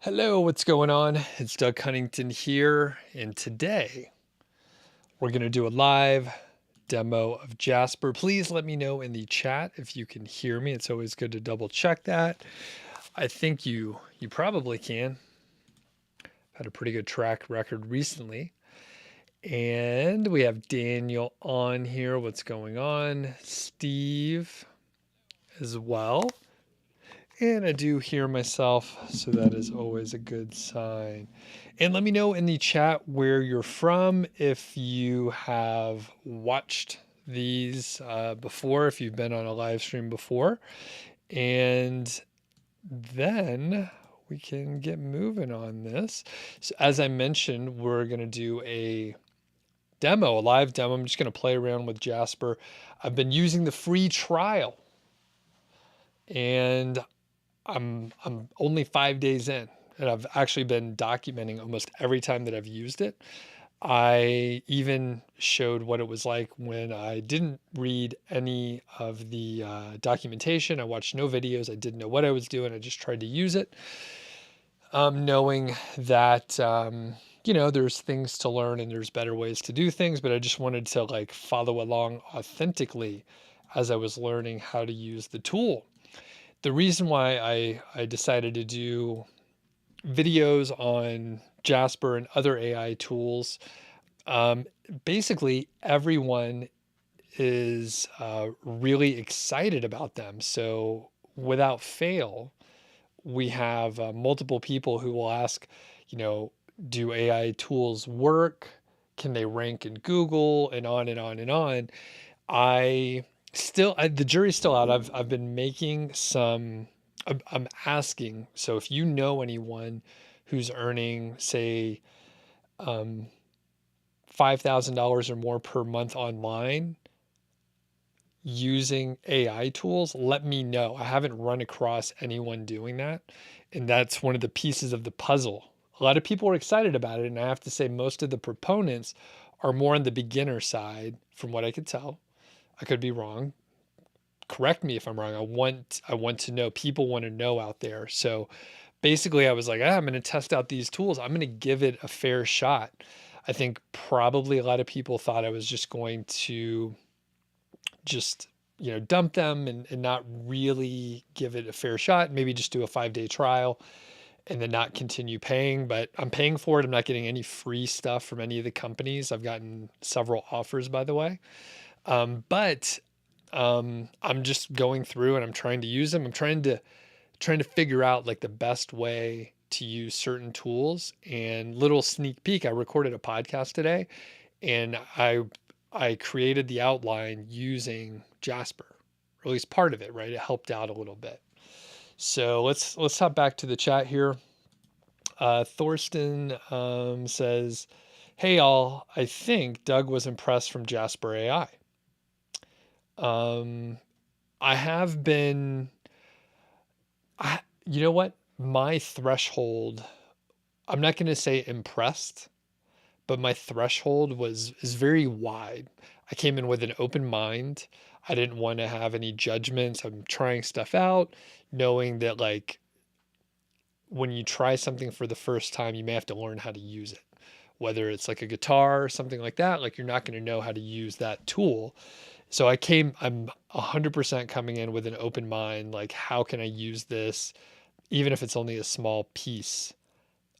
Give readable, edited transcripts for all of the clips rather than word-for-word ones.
Hello, what's going on? It's Doug Cunnington here, and today we're going to do a live demo of Jasper. Please let me know in the chat if you can hear me. It's always good to double check that. I think you probably can. I've had a pretty good track record recently. And we have Daniel on here. What's going on? Steve as well. And I do hear myself, so that is always a good sign. And let me know in the chat where you're from, if you have watched these before, if you've been on a live stream before. And then we can get moving on this. So as I mentioned, we're going to do a live demo. I'm just going to play around with Jasper. I've been using the free trial, and I'm only 5 days in, and I've actually been documenting almost every time that I've used it. I even showed what it was like when I didn't read any of the documentation. I watched no videos. I didn't know what I was doing. I just tried to use it, knowing that there's things to learn and there's better ways to do things. But I just wanted to follow along authentically as I was learning how to use the tool. The reason why I decided to do videos on Jasper and other AI tools, basically everyone is really excited about them. So without fail, we have multiple people who will ask, do AI tools work? Can they rank in Google? And on and on and on. The jury's still out. I've been making some. I'm asking. So if you know anyone who's earning, say, $5,000 or more per month online using AI tools, let me know. I haven't run across anyone doing that, and that's one of the pieces of the puzzle. A lot of people are excited about it, and I have to say most of the proponents are more on the beginner side, from what I could tell. I could be wrong. Correct me if I'm wrong. I want to know. People want to know out there. So basically, I was like, I'm going to test out these tools. I'm going to give it a fair shot. I think probably a lot of people thought I was just going to dump them and not really give it a fair shot. Maybe just do a 5-day trial and then not continue paying. But I'm paying for it. I'm not getting any free stuff from any of the companies. I've gotten several offers, by the way. But I'm just going through and I'm trying to use them. I'm trying to figure out the best way to use certain tools. And little sneak peek, I recorded a podcast today, and I created the outline using Jasper, or at least part of it, right? It helped out a little bit. So let's hop back to the chat here. Thorsten says, "Hey all, I think Doug was impressed from Jasper AI." I have been, you know what? My threshold, I'm not going to say impressed, but my threshold is very wide. I came in with an open mind. I didn't want to have any judgments. I'm trying stuff out, knowing that when you try something for the first time, you may have to learn how to use it. Whether it's like a guitar or something like that, you're not going to know how to use that tool. So I'm 100% coming in with an open mind. How can I use this, even if it's only a small piece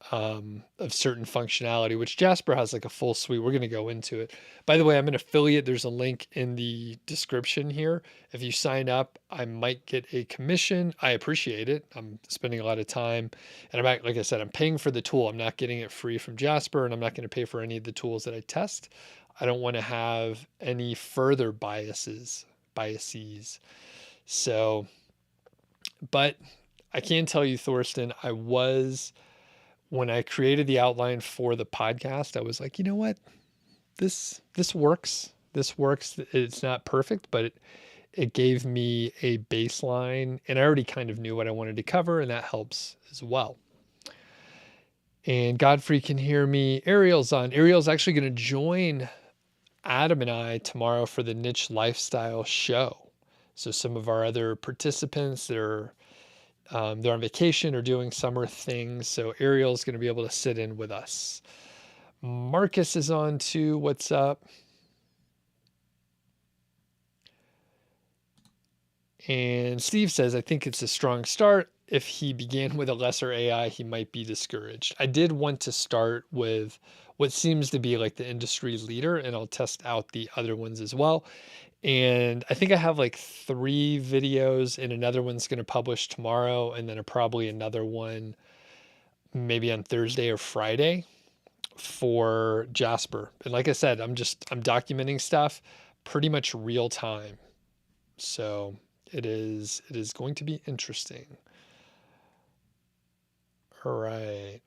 of certain functionality, which Jasper has a full suite. We're going to go into it. By the way, I'm an affiliate. There's a link in the description here. If you sign up, I might get a commission. I appreciate it. I'm spending a lot of time, and like I said, I'm paying for the tool. I'm not getting it free from Jasper, and I'm not going to pay for any of the tools that I test. I don't want to have any further biases. So, but I can tell you, Thorsten, when I created the outline for the podcast, I was like, you know what? This works. This works. It's not perfect, but it gave me a baseline, and I already kind of knew what I wanted to cover, and that helps as well. And Godfrey can hear me. Ariel's on. Ariel's actually going to join Adam and I tomorrow for the Niche Lifestyle show. So some of our other participants, they're They're on vacation or doing summer things, so Ariel's going to be able to sit in with us. Marcus is on too. What's up? And Steve says, I think it's a strong start. If he began with a lesser AI, he might be discouraged. I did want to start with what seems to be like the industry leader, and I'll test out the other ones as well. And I think I have like 3 videos, and another one's going to publish tomorrow, and then probably another one maybe on Thursday or Friday for Jasper. And like I said, I'm documenting stuff pretty much real time. So it is going to be interesting. All right.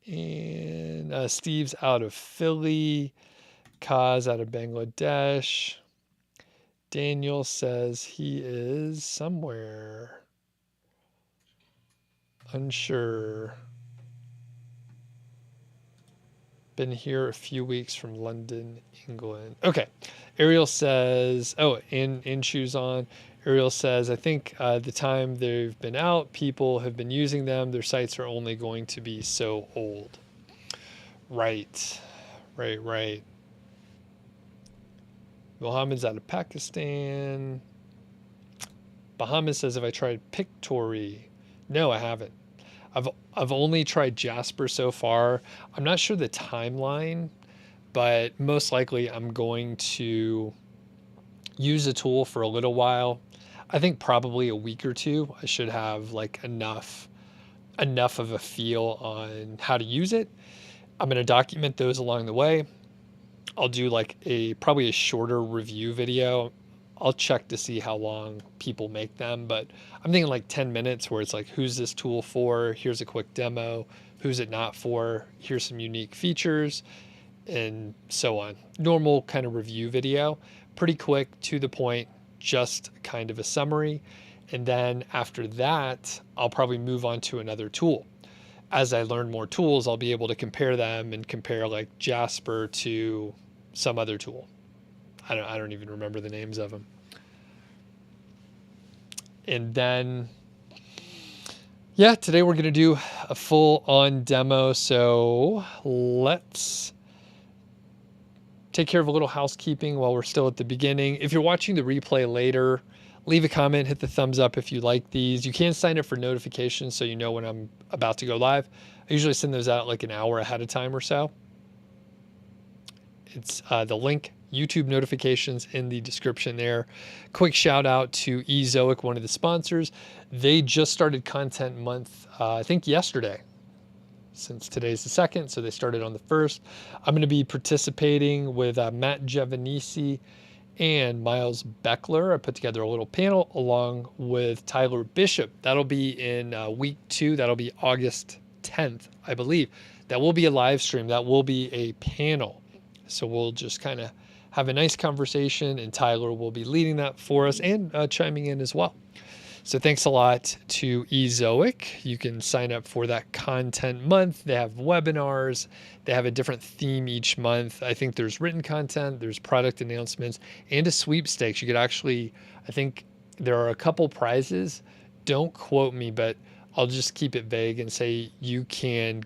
And Steve's out of Philly. Kaz out of Bangladesh. Daniel says he is somewhere. Unsure. Been here a few weeks from London, England. Okay. Ariel says, and shoes on. Ariel says, I think the time they've been out, people have been using them. Their sites are only going to be so old. Right. Mohammed's out of Pakistan. Bahamas says, have I tried Pictory? No, I haven't. I've only tried Jasper so far. I'm not sure the timeline, but most likely I'm going to use a tool for a little while. I think probably a week or 2. I should have like enough of a feel on how to use it. I'm going to document those along the way. I'll do like probably a shorter review video. I'll check to see how long people make them, but I'm thinking like 10 minutes where it's like, who's this tool for? Here's a quick demo. Who's it not for? Here's some unique features, and so on. Normal kind of review video, pretty quick, to the point, just kind of a summary. And then after that, I'll probably move on to another tool. As I learn more tools, I'll be able to compare them and compare like Jasper to some other tool. I don't even remember the names of them. And then, yeah, today we're going to do a full-on demo. So let's take care of a little housekeeping while we're still at the beginning. If you're watching the replay later, leave a comment, hit the thumbs up if you like these. You can sign up for notifications so you know when I'm about to go live. I usually send those out like an hour ahead of time or so. It's the link, YouTube notifications, in the description there. Quick shout out to Ezoic, one of the sponsors. They just started Content Month, I think yesterday, since today's the 2nd, so they started on the 1st. I'm going to be participating with Matt Giovanisi and Miles Beckler. I put together a little panel along with Tyler Bishop. That'll be in week 2. That'll be August 10th, I believe. That will be a live stream. That will be a panel. So we'll just kind of have a nice conversation, and Tyler will be leading that for us and chiming in as well. So thanks a lot to Ezoic. You can sign up for that Content Month. They have webinars. They have a different theme each month. I think there's written content, there's product announcements, and a sweepstakes. You could actually, I think there are a couple prizes. Don't quote me, but I'll just keep it vague and say you can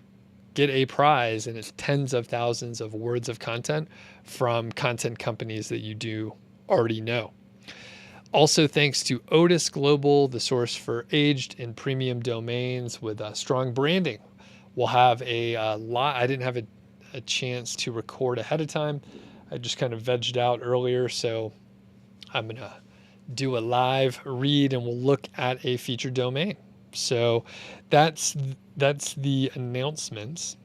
get a prize, and it's tens of thousands of words of content from content companies that you do already know. Also, thanks to Otis Global, the source for aged and premium domains with strong branding. We'll have a lot. I didn't have a chance to record ahead of time. I just kind of vegged out earlier, so I'm going to do a live read, and we'll look at a featured domain. So that's the announcements.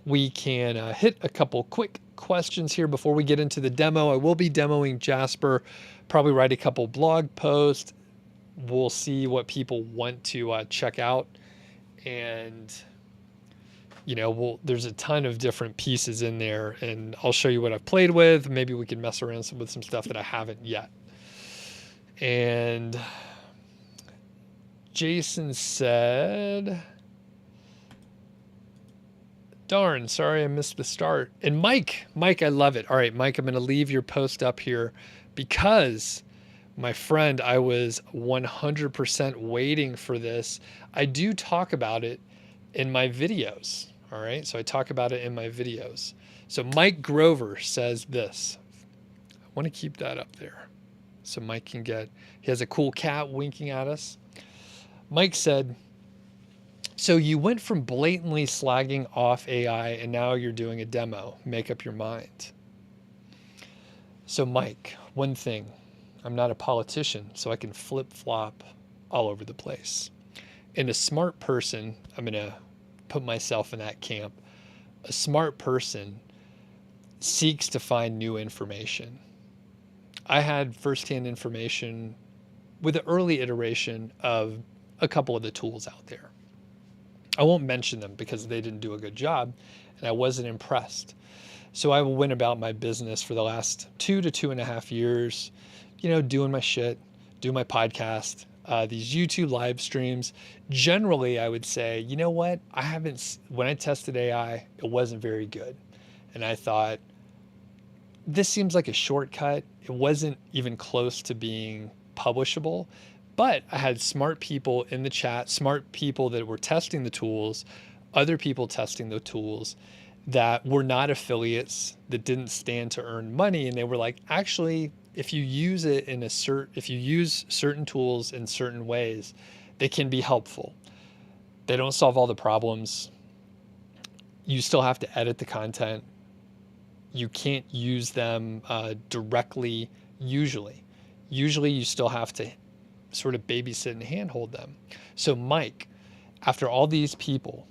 We can hit a couple quick questions here before we get into the demo. I will be demoing Jasper, probably write a couple blog posts. We'll see what people want to check out. And, there's a ton of different pieces in there, and I'll show you what I've played with. Maybe we can mess around with some stuff that I haven't yet. And Jason said, darn, sorry I missed the start. And Mike, I love it. All right, Mike, I'm going to leave your post up here because my friend, I was 100% waiting for this. I do talk about it in my videos. All right. So I talk about it in my videos. So Mike Grover says this. I want to keep that up there so Mike can get, he has a cool cat winking at us. Mike said, so you went from blatantly slagging off AI and now you're doing a demo. Make up your mind. So Mike, one thing, I'm not a politician, so I can flip-flop all over the place. And a smart person, I'm going to put myself in that camp, a smart person seeks to find new information. I had firsthand information with the early iteration of a couple of the tools out there. I won't mention them because they didn't do a good job and I wasn't impressed. So I went about my business for the last 2 to 2.5 years, doing my shit, doing my podcast, these YouTube live streams. Generally, I would say, you know what? When I tested AI, it wasn't very good. And I thought, this seems like a shortcut. It wasn't even close to being publishable. But I had smart people in the chat, smart people that were testing the tools, other people testing the tools that were not affiliates, that didn't stand to earn money. And they were like, actually, if you use it if you use certain tools in certain ways, they can be helpful. They don't solve all the problems. You still have to edit the content. You can't use them directly usually. Usually you still have to sort of babysit and handhold them. So Mike, after all these people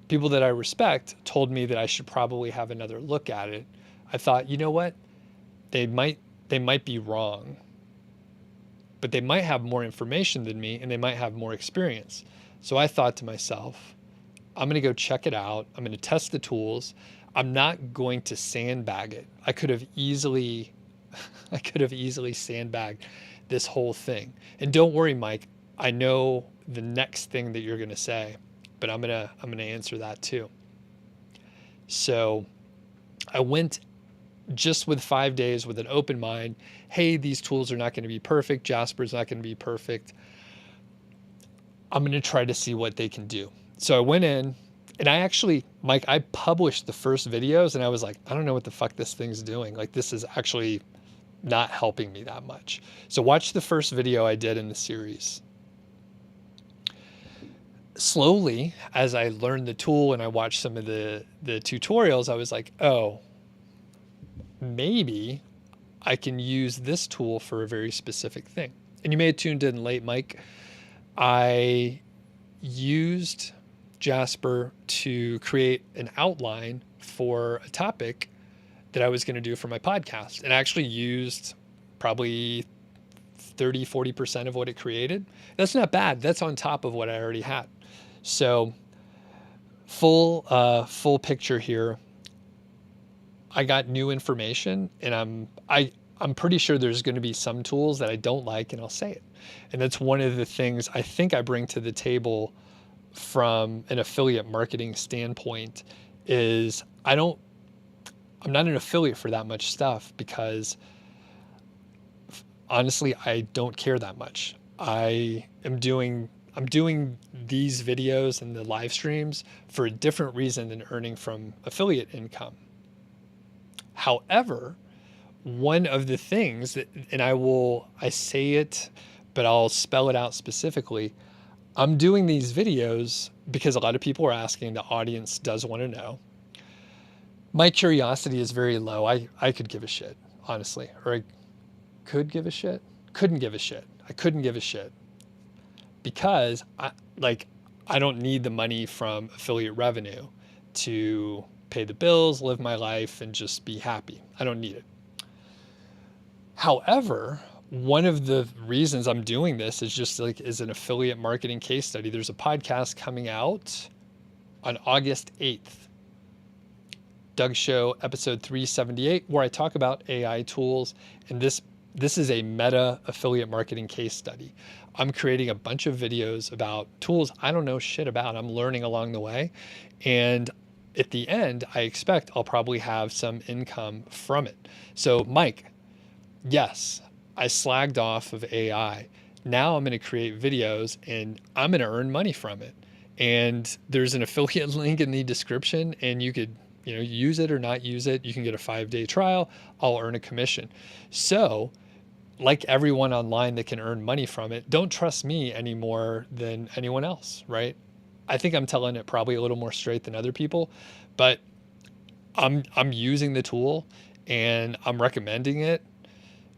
that I respect told me that I should probably have another look at it, I thought, you know what? They might be wrong, but they might have more information than me and they might have more experience. So I thought to myself, I'm going to go check it out. I'm going to test the tools. I'm not going to sandbag it. I could have easily sandbagged this whole thing. And don't worry, Mike, I know the next thing that you're going to say, but I'm going to answer that too. So I went just with 5 days with an open mind. Hey, these tools are not going to be perfect. Jasper's not going to be perfect. I'm going to try to see what they can do. So I went in and I published the first videos and I was like, I don't know what the fuck this thing's doing. Like, this is actually not helping me that much. So watch the first video I did in the series. Slowly, as I learned the tool and I watched some of the tutorials, I was like, oh, maybe I can use this tool for a very specific thing. And you may have tuned in late, Mike. I used Jasper to create an outline for a topic that I was going to do for my podcast, and I actually used probably 30-40% of what it created. That's not bad. That's on top of what I already had. So full picture here. I got new information, and I'm pretty sure there's going to be some tools that I don't like, and I'll say it. And that's one of the things I think I bring to the table from an affiliate marketing standpoint is I'm not an affiliate for that much stuff because honestly, I don't care that much. I'm doing these videos and the live streams for a different reason than earning from affiliate income. However, one of the things that, and I say it, but I'll spell it out specifically. I'm doing these videos because a lot of people are asking, the audience does want to know. My curiosity is very low. I could give a shit, honestly. Or I could give a shit. Couldn't give a shit. I couldn't give a shit. Because I don't need the money from affiliate revenue to pay the bills, live my life, and just be happy. I don't need it. However, one of the reasons I'm doing this is just is an affiliate marketing case study. There's a podcast coming out on August 8th. Doug.Show episode 378, where I talk about AI tools. And this is a meta affiliate marketing case study. I'm creating a bunch of videos about tools I don't know shit about. I'm learning along the way. And at the end, I expect I'll probably have some income from it. So Mike, yes, I slagged off of AI. Now I'm going to create videos and I'm going to earn money from it. And there's an affiliate link in the description, and you could, use it or not use it. You can get a 5-day trial. I'll earn a commission. So, like everyone online that can earn money from it, don't trust me any more than anyone else, right? I think I'm telling it probably a little more straight than other people, but I'm using the tool and I'm recommending it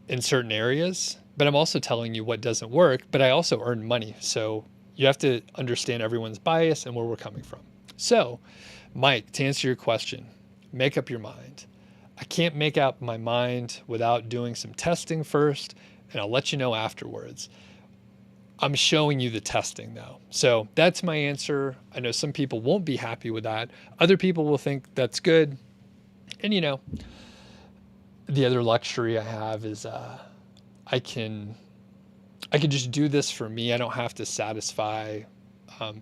in certain areas, but I'm also telling you what doesn't work, but I also earn money. So you have to understand everyone's bias and where we're coming from. So, Mike, to answer your question, make up your mind. I can't make up my mind without doing some testing first, and I'll let you know afterwards. I'm showing you the testing though. So that's my answer. I know some people won't be happy with that. Other people will think that's good. And the other luxury I have is I can just do this for me. I don't have to satisfy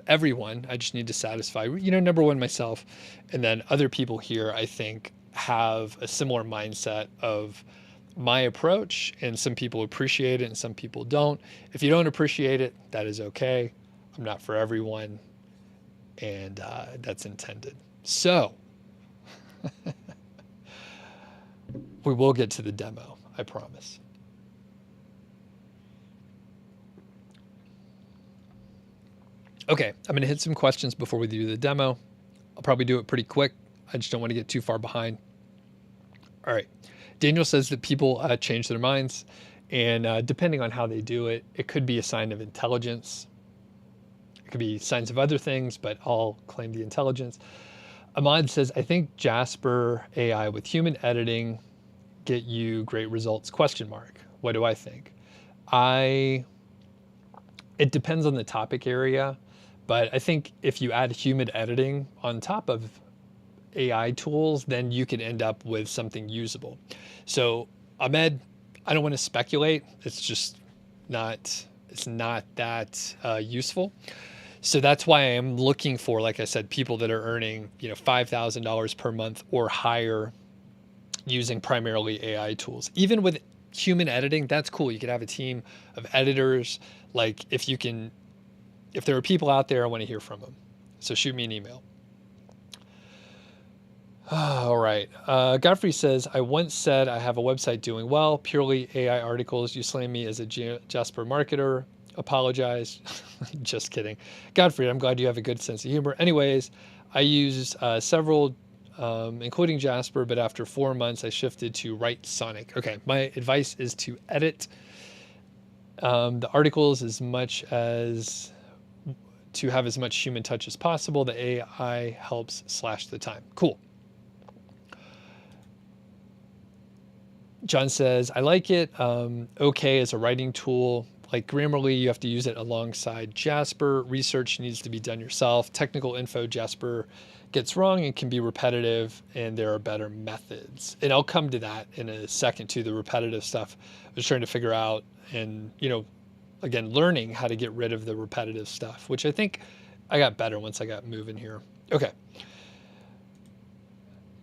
everyone. I just need to satisfy, number one, myself. And then other people here, I think, have a similar mindset of my approach, and some people appreciate it and some people don't. If you don't appreciate it, that is okay. I'm not for everyone, and that's intended. So we will get to the demo, I promise. Okay, I'm going to hit some questions before we do the demo. I'll probably do it pretty quick. I just don't want to get too far behind. All right. Daniel says that people change their minds, and depending on how they do it, it could be a sign of intelligence. It could be signs of other things, but I'll claim the intelligence. Ahmad says, I think Jasper AI with human editing get you great results, ? What do I think? It depends on the topic area, but I think if you add human editing on top of AI tools, then you can end up with something usable. So Ahmed, I don't want to speculate. It's just not that useful. So that's why I am looking for, like I said, people that are earning, $5,000 per month or higher using primarily AI tools. Even with human editing, that's cool. You could have a team of editors. Like if there are people out there, I want to hear from them. So shoot me an email. All right. Godfrey says, I once said I have a website doing well, purely AI articles. You slam me as a Jasper marketer. Apologize. Just kidding. Godfrey, I'm glad you have a good sense of humor. Anyways, I use several, including Jasper, but after 4 months, I shifted to Write Sonic. Okay. My advice is to edit the articles to have as much human touch as possible. The AI helps slash the time. Cool. John says, I like it. Okay as a writing tool. Like Grammarly, you have to use it alongside Jasper. Research needs to be done yourself. Technical info Jasper gets wrong and can be repetitive, and there are better methods. And I'll come to that in a second too, the repetitive stuff. I was trying to figure out and, again, learning how to get rid of the repetitive stuff, which I think I got better once I got moving here. Okay.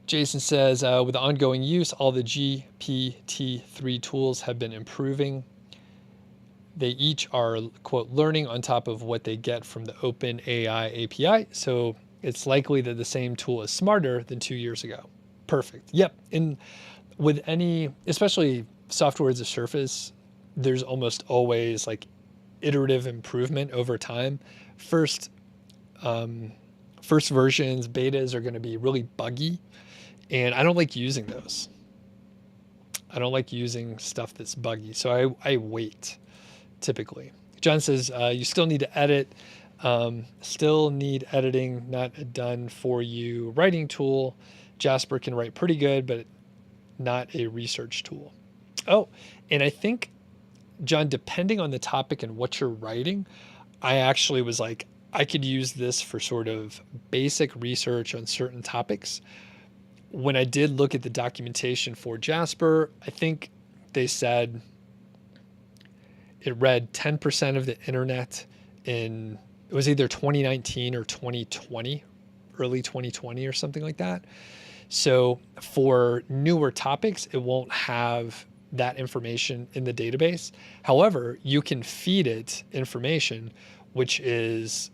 Jason says, with the ongoing use, all the GPT-3 tools have been improving. They each are, quote, learning on top of what they get from the OpenAI API. So it's likely that the same tool is smarter than 2 years ago. Perfect. Yep. And with any, especially software as a service, there's almost always like iterative improvement over time. First versions, betas are going to be really buggy, and I don't like using those. I don't like using stuff that's buggy, so I wait typically. John says, you still need to edit, still need editing, not a done for you writing tool. Jasper can write pretty good, but not a research tool. Oh, and I think, John, depending on the topic and what you're writing, I actually was like, I could use this for sort of basic research on certain topics. When I did look at the documentation for Jasper, I think they said it read 10% of the internet it was either 2019 or 2020, early 2020 or something like that. So for newer topics, it won't have that information in the database. However, you can feed it information, which is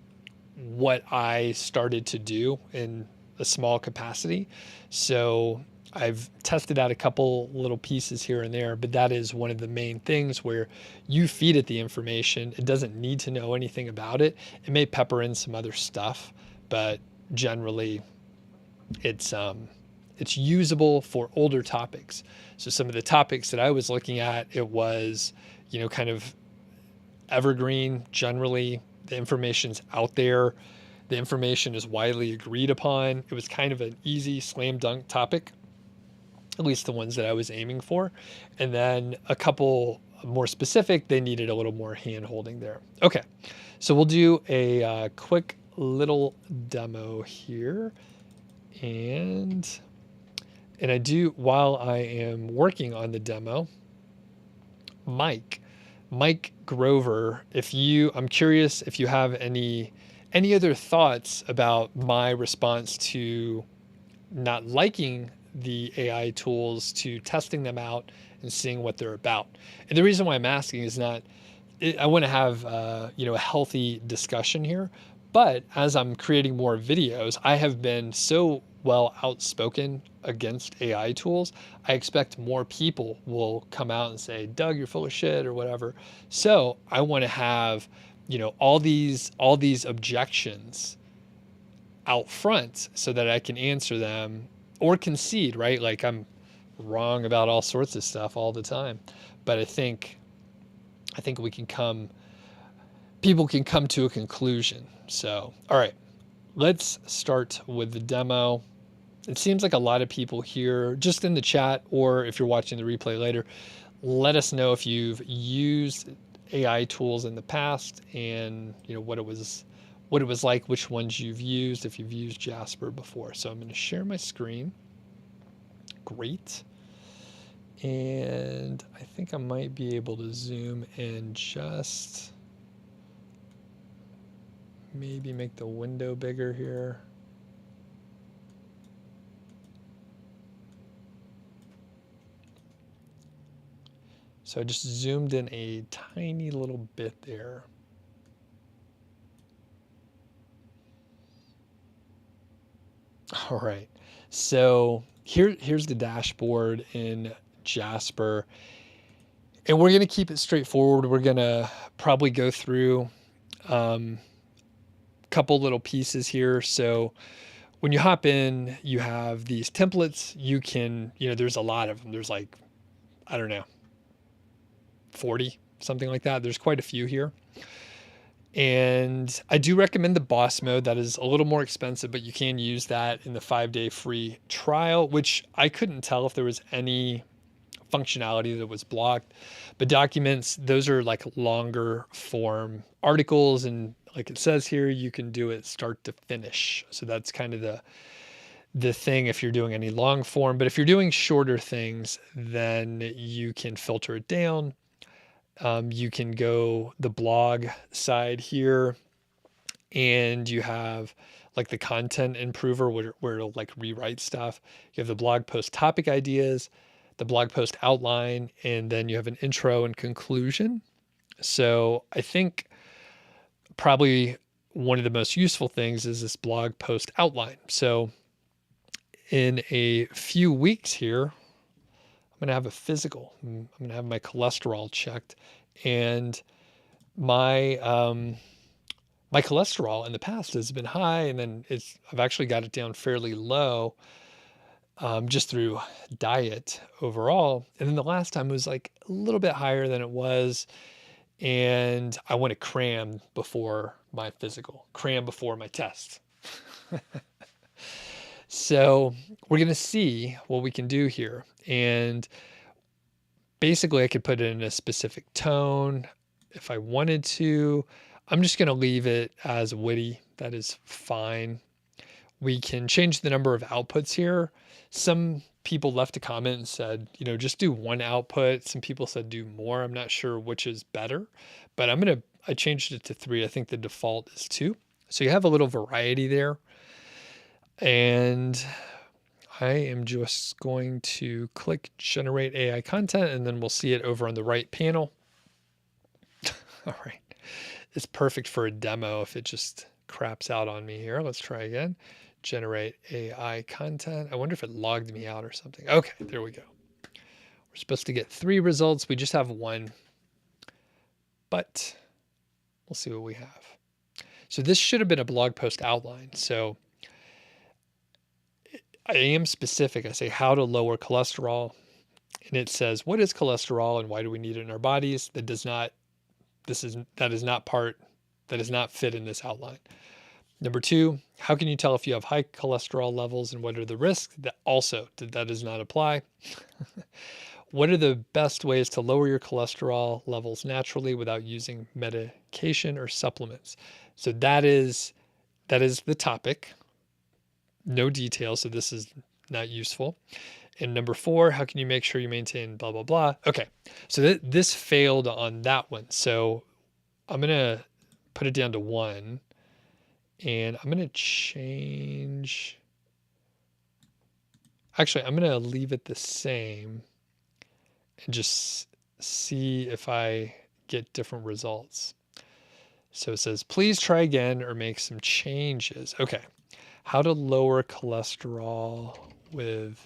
what I started to do in a small capacity. So I've tested out a couple little pieces here and there, but that is one of the main things where you feed it the information. It doesn't need to know anything about it. It may pepper in some other stuff, but generally it's usable for older topics. So some of the topics that I was looking at, it was, kind of evergreen. Generally, the information's out there. The information is widely agreed upon. It was kind of an easy slam dunk topic, at least the ones that I was aiming for. And then a couple more specific, they needed a little more hand holding there. Okay, so we'll do a quick little demo here. And I do, while I am working on the demo, Mike Grover, I'm curious if you have any other thoughts about my response to not liking the AI tools, to testing them out and seeing what they're about. And the reason why I'm asking is I want to have a healthy discussion here. But as I'm creating more videos, I have been so well outspoken against AI tools. I expect more people will come out and say, Doug, you're full of shit or whatever. So I want to have, all these objections out front so that I can answer them or concede, right? Like I'm wrong about all sorts of stuff all the time. But I think people can come to a conclusion. So, all right, let's start with the demo. It seems like a lot of people here, just in the chat, or if you're watching the replay later, let us know if you've used AI tools in the past and what it was like, which ones you've used, if you've used Jasper before. So I'm going to share my screen. Great. And I think I might be able to zoom in just maybe make the window bigger here. So I just zoomed in a tiny little bit there. All right, so here's the dashboard in Jasper. And we're going to keep it straightforward. We're going to probably go through couple little pieces here. So when you hop in, you have these templates. You can, there's a lot of them. There's like, I don't know, 40, something like that. There's quite a few here. And I do recommend the boss mode. That is a little more expensive, but you can use that in the 5-day free trial, which I couldn't tell if there was any functionality that was blocked. But documents, those are like longer form articles, and like it says here, you can do it start to finish. So that's kind of the thing if you're doing any long form. But if you're doing shorter things, then you can filter it down. You can go the blog side here, and you have like the content improver where it'll like rewrite stuff. You have the blog post topic ideas, the blog post outline, and then you have an intro and conclusion. So I think probably one of the most useful things is this blog post outline. So in a few weeks here, I'm going to have a physical. I'm going to have my cholesterol checked, and my my cholesterol in the past has been high, and then I've actually got it down fairly low, just through diet overall. And then the last time was like a little bit higher than it was, and I want to cram before my physical, cram before my test. So we're going to see what we can do here. And basically I could put it in a specific tone if I wanted to. I'm just going to leave it as witty. That is fine. We can change the number of outputs here. Some people left a comment and said, just do one output. Some people said do more. I'm not sure which is better, but I changed it to 3. I think the default is 2. So you have a little variety there. And I am just going to click generate AI content, and then we'll see it over on the right panel. All right. It's perfect for a demo if it just craps out on me here. Let's try again. Generate AI content. I wonder if it logged me out or something. Okay, there we go. We're supposed to get 3 results. We just have 1, but we'll see what we have. So this should have been a blog post outline. So I am specific. I say how to lower cholesterol, and it says, what is cholesterol and why do we need it in our bodies? That does not fit in this outline. Number 2, how can you tell if you have high cholesterol levels and what are the risks? That does not apply. What are the best ways to lower your cholesterol levels naturally without using medication or supplements? So that is the topic. No details, so this is not useful. And number 4, how can you make sure you maintain blah, blah, blah? Okay, so this failed on that one. So I'm going to put it down to 1. And I'm going to change. Actually, I'm going to leave it the same and just see if I get different results. So it says, please try again or make some changes. Okay. How to lower cholesterol with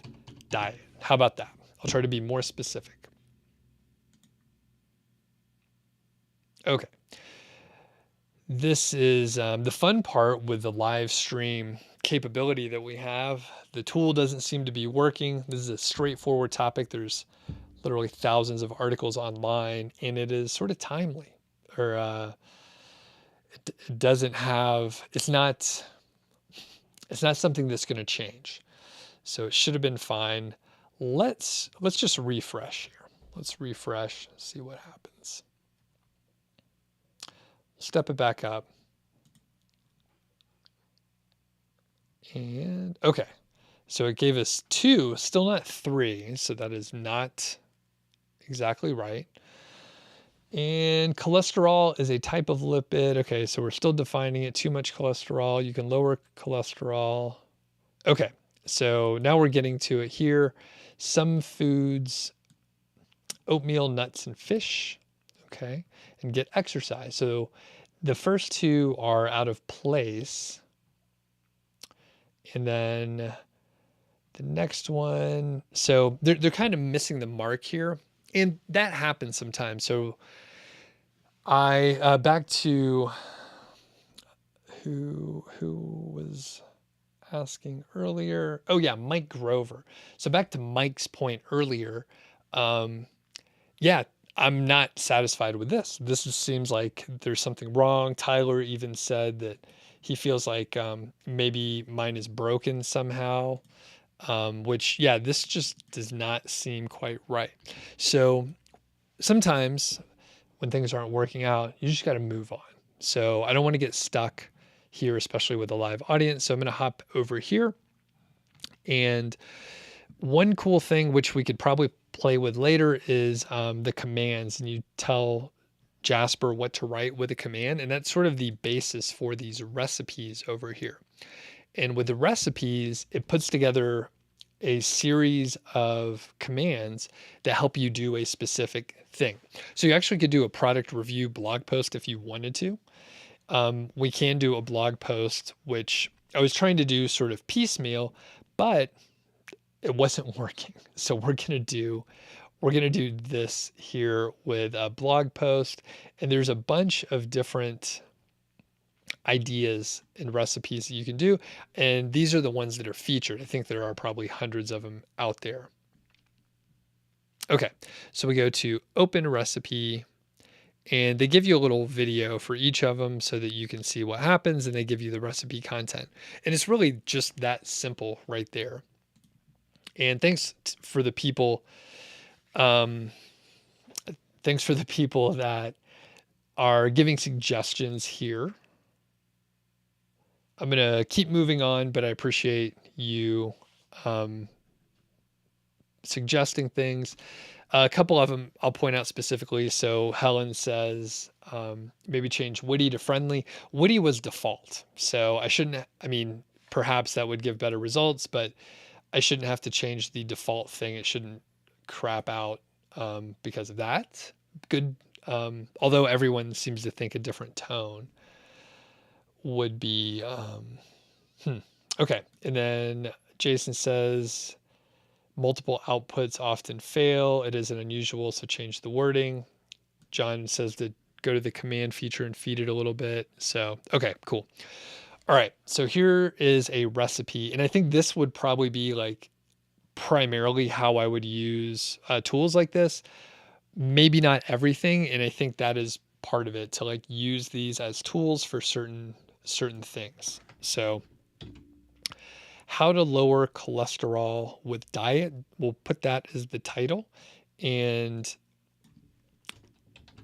diet. How about that? I'll try to be more specific. Okay. This is the fun part with the live stream capability that we have. The tool doesn't seem to be working. This is a straightforward topic. There's literally thousands of articles online, and it is sort of timely, or it doesn't have. It's not something that's going to change. So it should have been fine. Let's just refresh here. Let's refresh, see what happens. Step it back up. And okay, so it gave us 2, still not 3. So that is not exactly right. And cholesterol is a type of lipid. Okay, so we're still defining it. Too much cholesterol. You can lower cholesterol. Okay, so now we're getting to it here. Some foods, oatmeal, nuts, and fish. Okay, and get exercise. So the first 2 are out of place. And then the next one, so they're kind of missing the mark here. And that happens sometimes. So I, back to who was asking earlier. Oh yeah, Mike Grover. So back to Mike's point earlier. Yeah, I'm not satisfied with this. This seems like there's something wrong. Tyler even said that he feels like maybe mine is broken somehow, which, yeah, this just does not seem quite right. So sometimes when things aren't working out, you just got to move on. So I don't want to get stuck here, especially with a live audience. So I'm going to hop over here. And one cool thing, which we could probably play with later, is the commands. And you tell Jasper what to write with a command. And that's sort of the basis for these recipes over here. And with the recipes, it puts together a series of commands that help you do a specific thing. So you actually could do a product review blog post if you wanted to. We can do a blog post, which I was trying to do sort of piecemeal, but it wasn't working. So we're going to do this here with a blog post, and there's a bunch of different ideas and recipes that you can do. And these are the ones that are featured. I think there are probably hundreds of them out there. Okay, so we go to open recipe, and they give you a little video for each of them so that you can see what happens, and they give you the recipe content. And it's really just that simple right there. And thanks for the people that are giving suggestions here. I'm going to keep moving on, but I appreciate you suggesting things. A couple of them I'll point out specifically. So Helen says, maybe change witty to friendly. Witty was default. So perhaps that would give better results, but I shouldn't have to change the default thing. It shouldn't crap out because of that. Good. Although everyone seems to think a different tone would be, okay. And then Jason says, multiple outputs often fail. It isn't unusual, so change the wording. John says to go to the command feature and feed it a little bit. So, okay, cool. All right. So here is a recipe. And I think this would probably be like primarily how I would use tools like this. Maybe not everything. And I think that is part of it, to like use these as tools for certain things. So how to lower cholesterol with diet. We'll put that as the title. And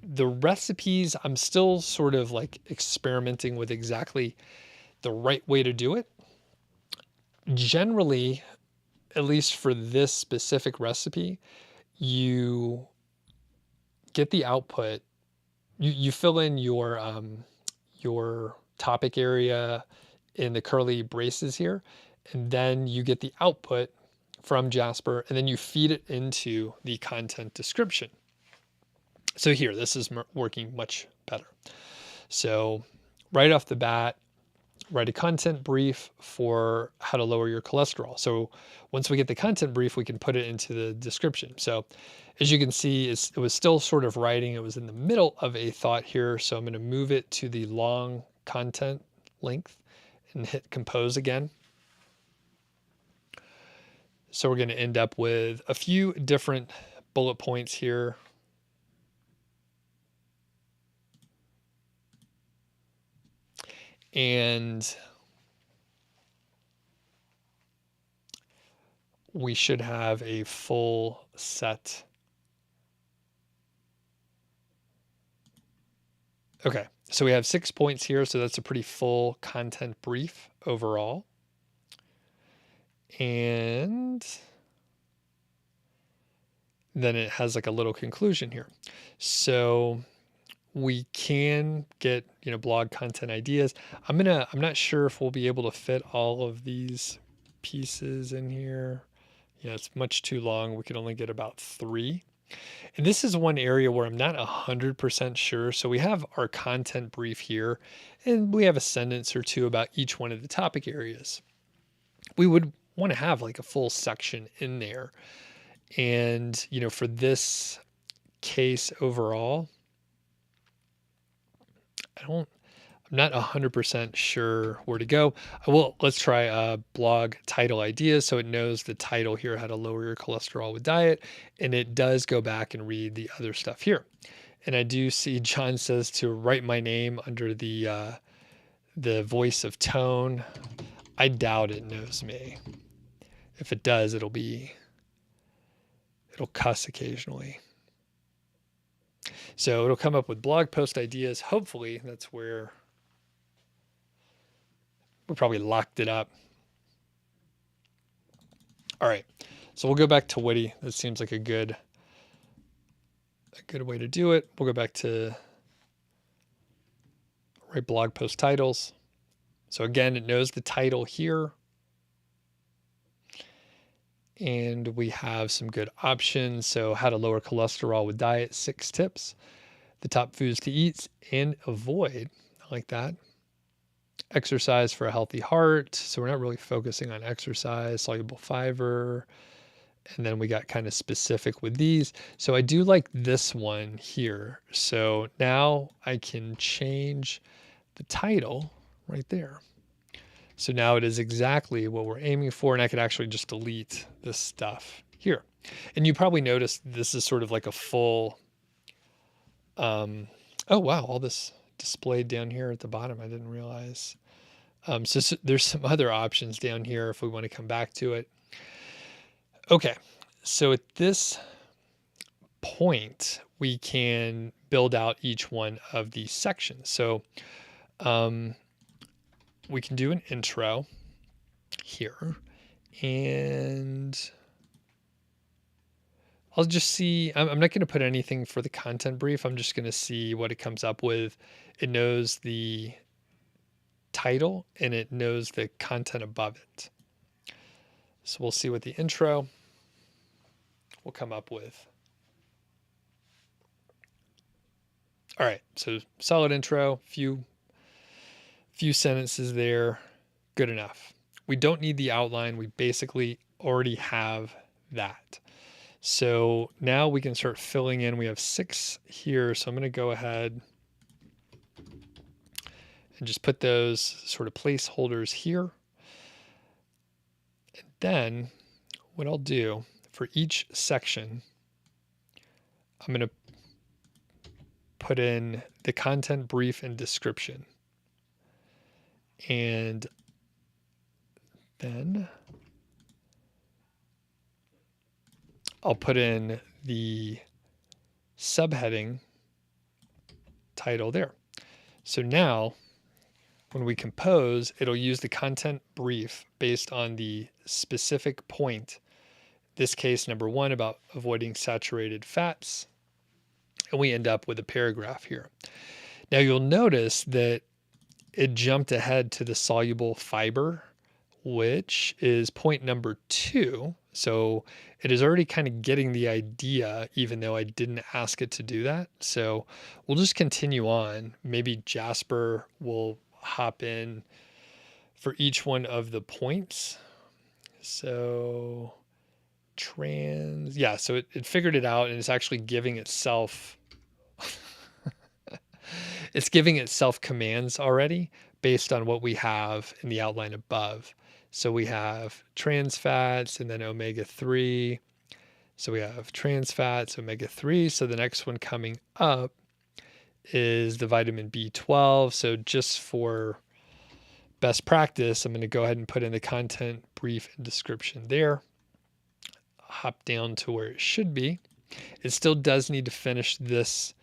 the recipes, I'm still sort of like experimenting with exactly the right way to do it. Generally, at least for this specific recipe, you get the output, you fill in your topic area in the curly braces here, and then you get the output from Jasper, and then you feed it into the content description. So here, this is working much better. So right off the bat, write a content brief for how to lower your cholesterol. So once we get the content brief, we can put it into the description. So as you can see, it was still sort of writing. It was in the middle of a thought here. So I'm going to move it to the long content length and hit compose again. So we're going to end up with a few different bullet points here. And we should have a full set. Okay, so we have 6 points here, so that's a pretty full content brief overall. And then it has like a little conclusion here. So we can get, blog content ideas. I'm not sure if we'll be able to fit all of these pieces in here. Yeah, it's much too long. We could only get about 3. And this is one area where I'm not 100% sure. So we have our content brief here, and we have a sentence or two about each one of the topic areas. We would want to have like a full section in there. And, for this case overall, I'm not 100% sure where to go. Let's try blog title ideas. So it knows the title here, how to lower your cholesterol with diet. And it does go back and read the other stuff here. And I do see John says to write my name under the voice of tone. I doubt it knows me. If it does, it'll cuss occasionally. So it'll come up with blog post ideas. Hopefully that's where we probably locked it up. All right. So we'll go back to Witty. That seems like a good way to do it. We'll go back to write blog post titles. So again, it knows the title here. And we have some good options. So how to lower cholesterol with diet, 6 tips. The top foods to eat and avoid. I like that. Exercise for a healthy heart. So we're not really focusing on exercise, soluble fiber. And then we got kind of specific with these. So I do like this one here. So now I can change the title right there. So now it is exactly what we're aiming for. And I could actually just delete this stuff here. And you probably noticed this is sort of like a full, oh wow, all this displayed down here at the bottom. I didn't realize. So there's some other options down here if we want to come back to it. Okay, so at this point, we can build out each one of these sections. So we can do an intro here, and I'll just see. I'm not going to put anything for the content brief. I'm just going to see what it comes up with. It knows the title and it knows the content above it. So we'll see what the intro will come up with. All right, so solid intro, few sentences there, good enough. We don't need the outline. We basically already have that. So now we can start filling in. We have 6 here, so I'm going to go ahead and just put those sort of placeholders here. And then what I'll do for each section, I'm going to put in the content brief and description. And then I'll put in the subheading title there. So now when we compose, it'll use the content brief based on the specific point. This case, number 1, about avoiding saturated fats. And we end up with a paragraph here. Now you'll notice that it jumped ahead to the soluble fiber, which is point number 2. So it is already kind of getting the idea, even though I didn't ask it to do that. So we'll just continue on. Maybe Jasper will hop in for each one of the points. So so it figured it out, and it's actually giving itself it's giving itself commands already based on what we have in the outline above. So we have trans fats and then omega-3. So we have trans fats, omega-3. So the next one coming up is the vitamin B12. So just for best practice, I'm going to go ahead and put in the content brief and description there. Hop down to where it should be. It still does need to finish this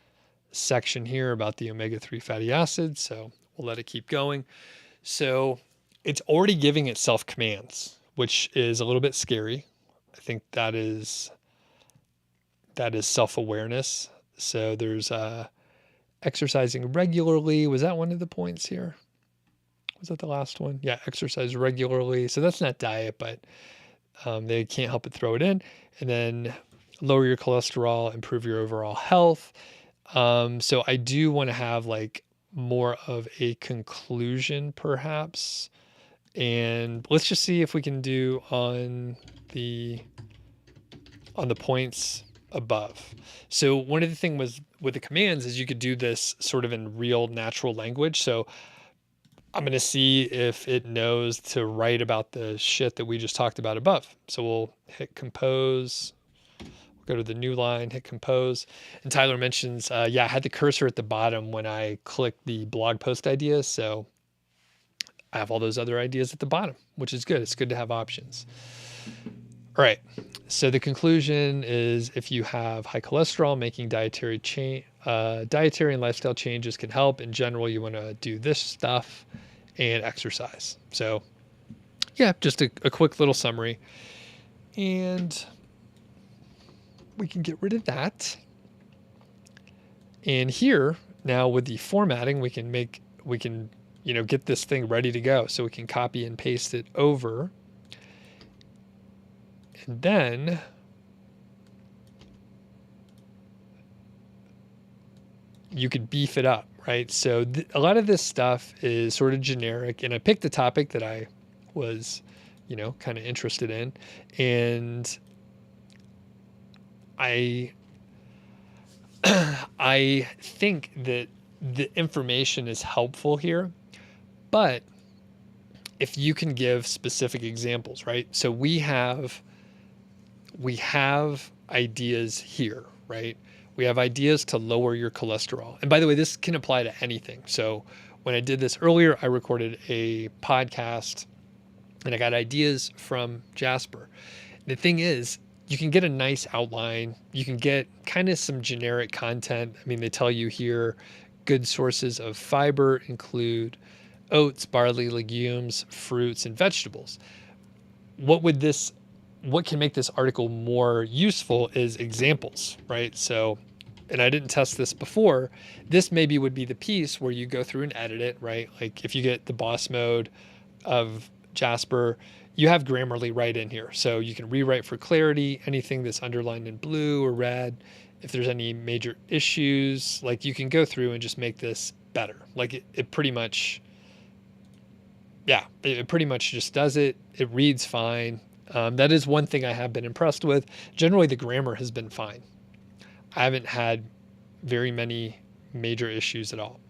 section here about the omega-3 fatty acids. So we'll let it keep going. So it's already giving itself commands, which is a little bit scary. I think that is self-awareness. So there's exercising regularly. Was that one of the points here? Was that the last one? Yeah, exercise regularly. So that's not diet, but they can't help but throw it in. And then lower your cholesterol, improve your overall health. So I do want to have like more of a conclusion perhaps. And let's just see if we can do on the points above. So one of the things was with the commands is you could do this sort of in real natural language. So I'm going to see if it knows to write about the shit that we just talked about above. So we'll hit compose, go to the new line, hit compose. And Tyler mentions, I had the cursor at the bottom when I clicked the blog post ideas. So I have all those other ideas at the bottom, which is good. It's good to have options. All right. So the conclusion is if you have high cholesterol, making dietary and lifestyle changes can help. In general, you want to do this stuff and exercise. So yeah, just a quick little summary. And we can get rid of that. And here now with the formatting, we can get this thing ready to go. So we can copy and paste it over. And then you could beef it up, right? So a lot of this stuff is sort of generic, and I picked a topic that I was, kind of interested in. And I think that the information is helpful here, but if you can give specific examples, right? So we have ideas here, right? We have ideas to lower your cholesterol. And by the way, this can apply to anything. So when I did this earlier, I recorded a podcast and I got ideas from Jasper. The thing is, you can get a nice outline. You can get kind of some generic content. I mean, they tell you here, good sources of fiber include oats, barley, legumes, fruits, and vegetables. What can make this article more useful is examples, right? So, and I didn't test this before. This maybe would be the piece where you go through and edit it, right? Like if you get the boss mode of Jasper, you have Grammarly right in here. So you can rewrite for clarity, anything that's underlined in blue or red. If there's any major issues, like you can go through and just make this better. Like it pretty much, yeah, it pretty much just does it. It reads fine. That is one thing I have been impressed with. Generally, the grammar has been fine. I haven't had very many major issues at all.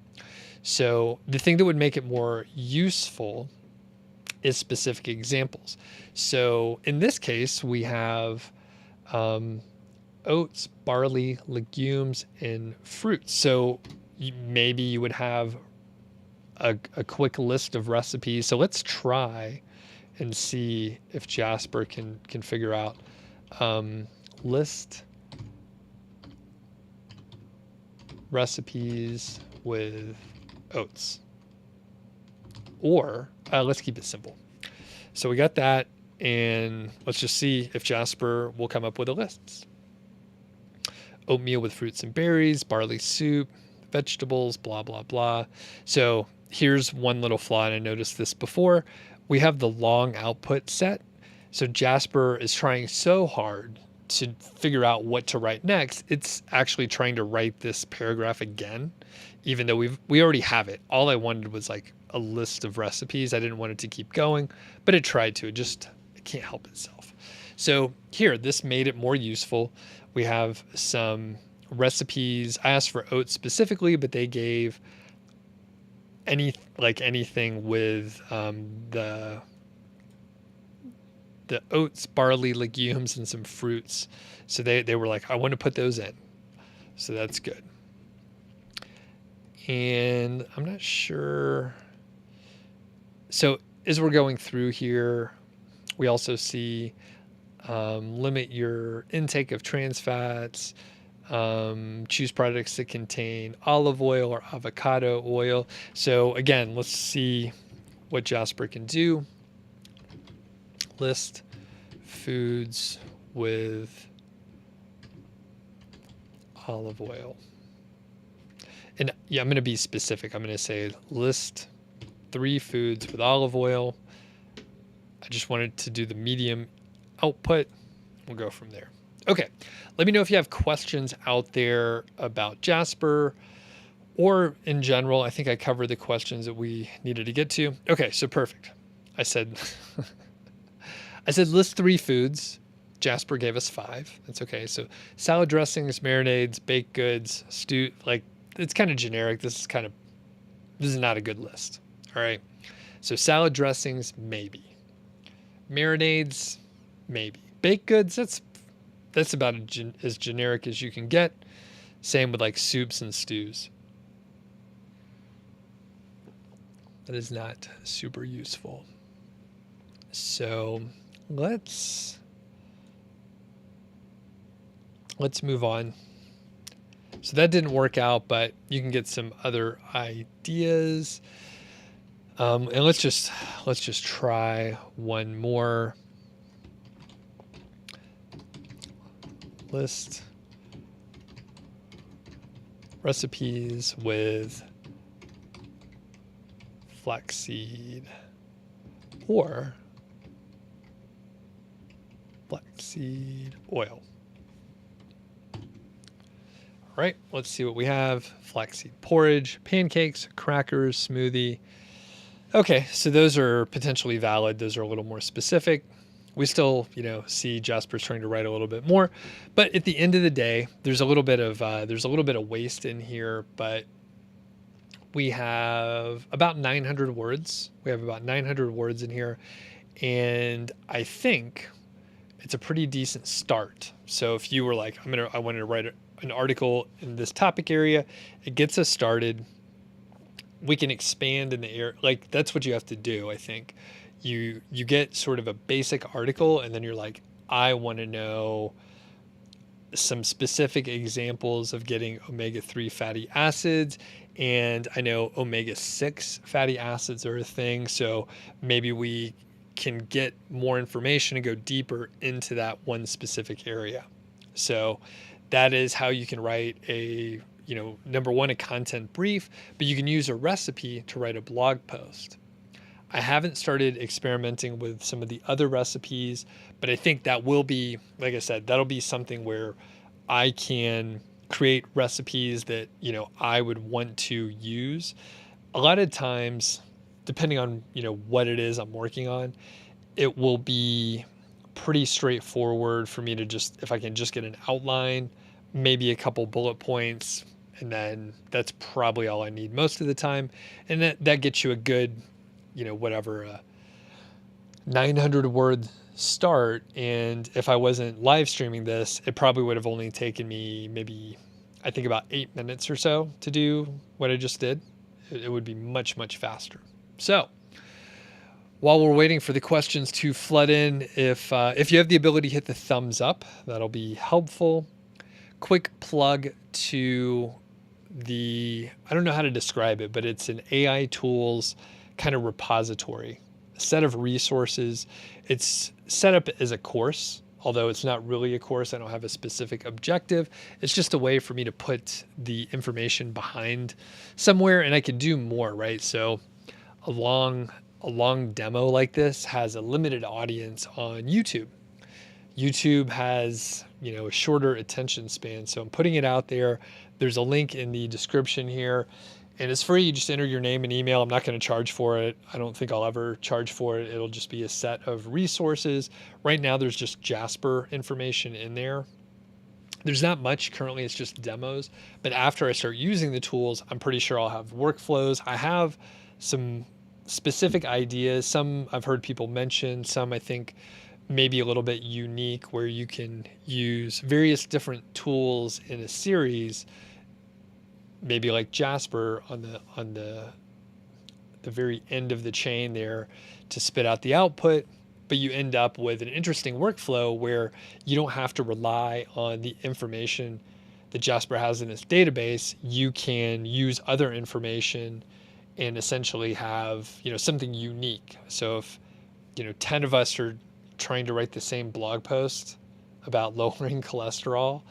So the thing that would make it more useful is specific examples. So in this case, we have oats, barley, legumes, and fruits. So maybe you would have a quick list of recipes. So let's try and see if Jasper can figure out list recipes with oats. Or let's keep it simple. So we got that, and let's just see if Jasper will come up with a list. Oatmeal with fruits and berries, barley soup, vegetables, blah, blah, blah. So here's one little flaw, and I noticed this before. We have the long output set. So Jasper is trying so hard to figure out what to write next. It's actually trying to write this paragraph again, even though we already have it. All I wanted was like a list of recipes. I didn't want it to keep going, but it tried to. It can't help itself. So here, this made it more useful. We have some recipes. I asked for oats specifically, but they gave anything with the oats, barley, legumes, and some fruits. So they were like, I want to put those in. So that's good. And I'm not sure. So as we're going through here, we also see limit your intake of trans fats, choose products that contain olive oil or avocado oil. So again, let's see what Jasper can do. List foods with olive oil. And yeah, I'm going to be specific. I'm going to say list 3 foods with olive oil. I just wanted to do the medium output. We'll go from there. Okay. Let me know if you have questions out there about Jasper or in general. I think I covered the questions that we needed to get to. Okay. So perfect. I said list 3 foods. Jasper gave us 5. That's okay. So salad dressings, marinades, baked goods, stew, like it's kind of generic. This is not a good list. All right. So salad dressings, maybe. Marinades, maybe. Baked goods, that's about as generic as you can get. Same with like soups and stews. That is not super useful. So let's move on. So that didn't work out, but you can get some other ideas. And let's just try one more. List recipes with flaxseed or flaxseed oil. All right, let's see what we have. Flaxseed porridge, pancakes, crackers, smoothie. Okay, so those are potentially valid. Those are a little more specific. We still, see Jasper's trying to write a little bit more, but at the end of the day, there's a little bit of waste in here. But we have about 900 words. We have about 900 words in here, and I think it's a pretty decent start. So if you were like, I wanted to write an article in this topic area, it gets us started. We can expand in the air. Like that's what you have to do. I think you get sort of a basic article, and then you're like, I want to know some specific examples of getting omega-3 fatty acids. And I know omega-6 fatty acids are a thing. So maybe we can get more information and go deeper into that one specific area. So that is how you can write number one, a content brief, but you can use a recipe to write a blog post. I haven't started experimenting with some of the other recipes, but I think that will be, like I said, that'll be something where I can create recipes that, I would want to use. A lot of times, depending on, what it is I'm working on, it will be pretty straightforward for me to just, if I can just get an outline, maybe a couple bullet points, and then that's probably all I need most of the time. And that gets you a good, whatever, 900 word start. And if I wasn't live streaming this, it probably would have only taken me maybe, I think, about 8 minutes or so to do what I just did. It would be much, much faster. So while we're waiting for the questions to flood in, if you have the ability to hit the thumbs up, that'll be helpful. Quick plug to I don't know how to describe it, but it's an AI tools kind of repository, a set of resources. It's set up as a course, although it's not really a course. I don't have a specific objective. It's just a way for me to put the information behind somewhere, and I could do more, right? So a long demo like this has a limited audience on YouTube. YouTube has, a shorter attention span. So I'm putting it out there. There's a link in the description here, and it's free. You just enter your name and email. I'm not going to charge for it. I don't think I'll ever charge for it. It'll just be a set of resources. Right now, there's just Jasper information in there. There's not much currently. It's just demos. But after I start using the tools, I'm pretty sure I'll have workflows. I have some specific ideas. Some I've heard people mention. Some I think maybe a little bit unique, where you can use various different tools in a series, maybe like Jasper on the very end of the chain there to spit out the output, but you end up with an interesting workflow where you don't have to rely on the information that Jasper has in its database. You can use other information and essentially have, something unique. So if, 10 of us are trying to write the same blog post about lowering cholesterol,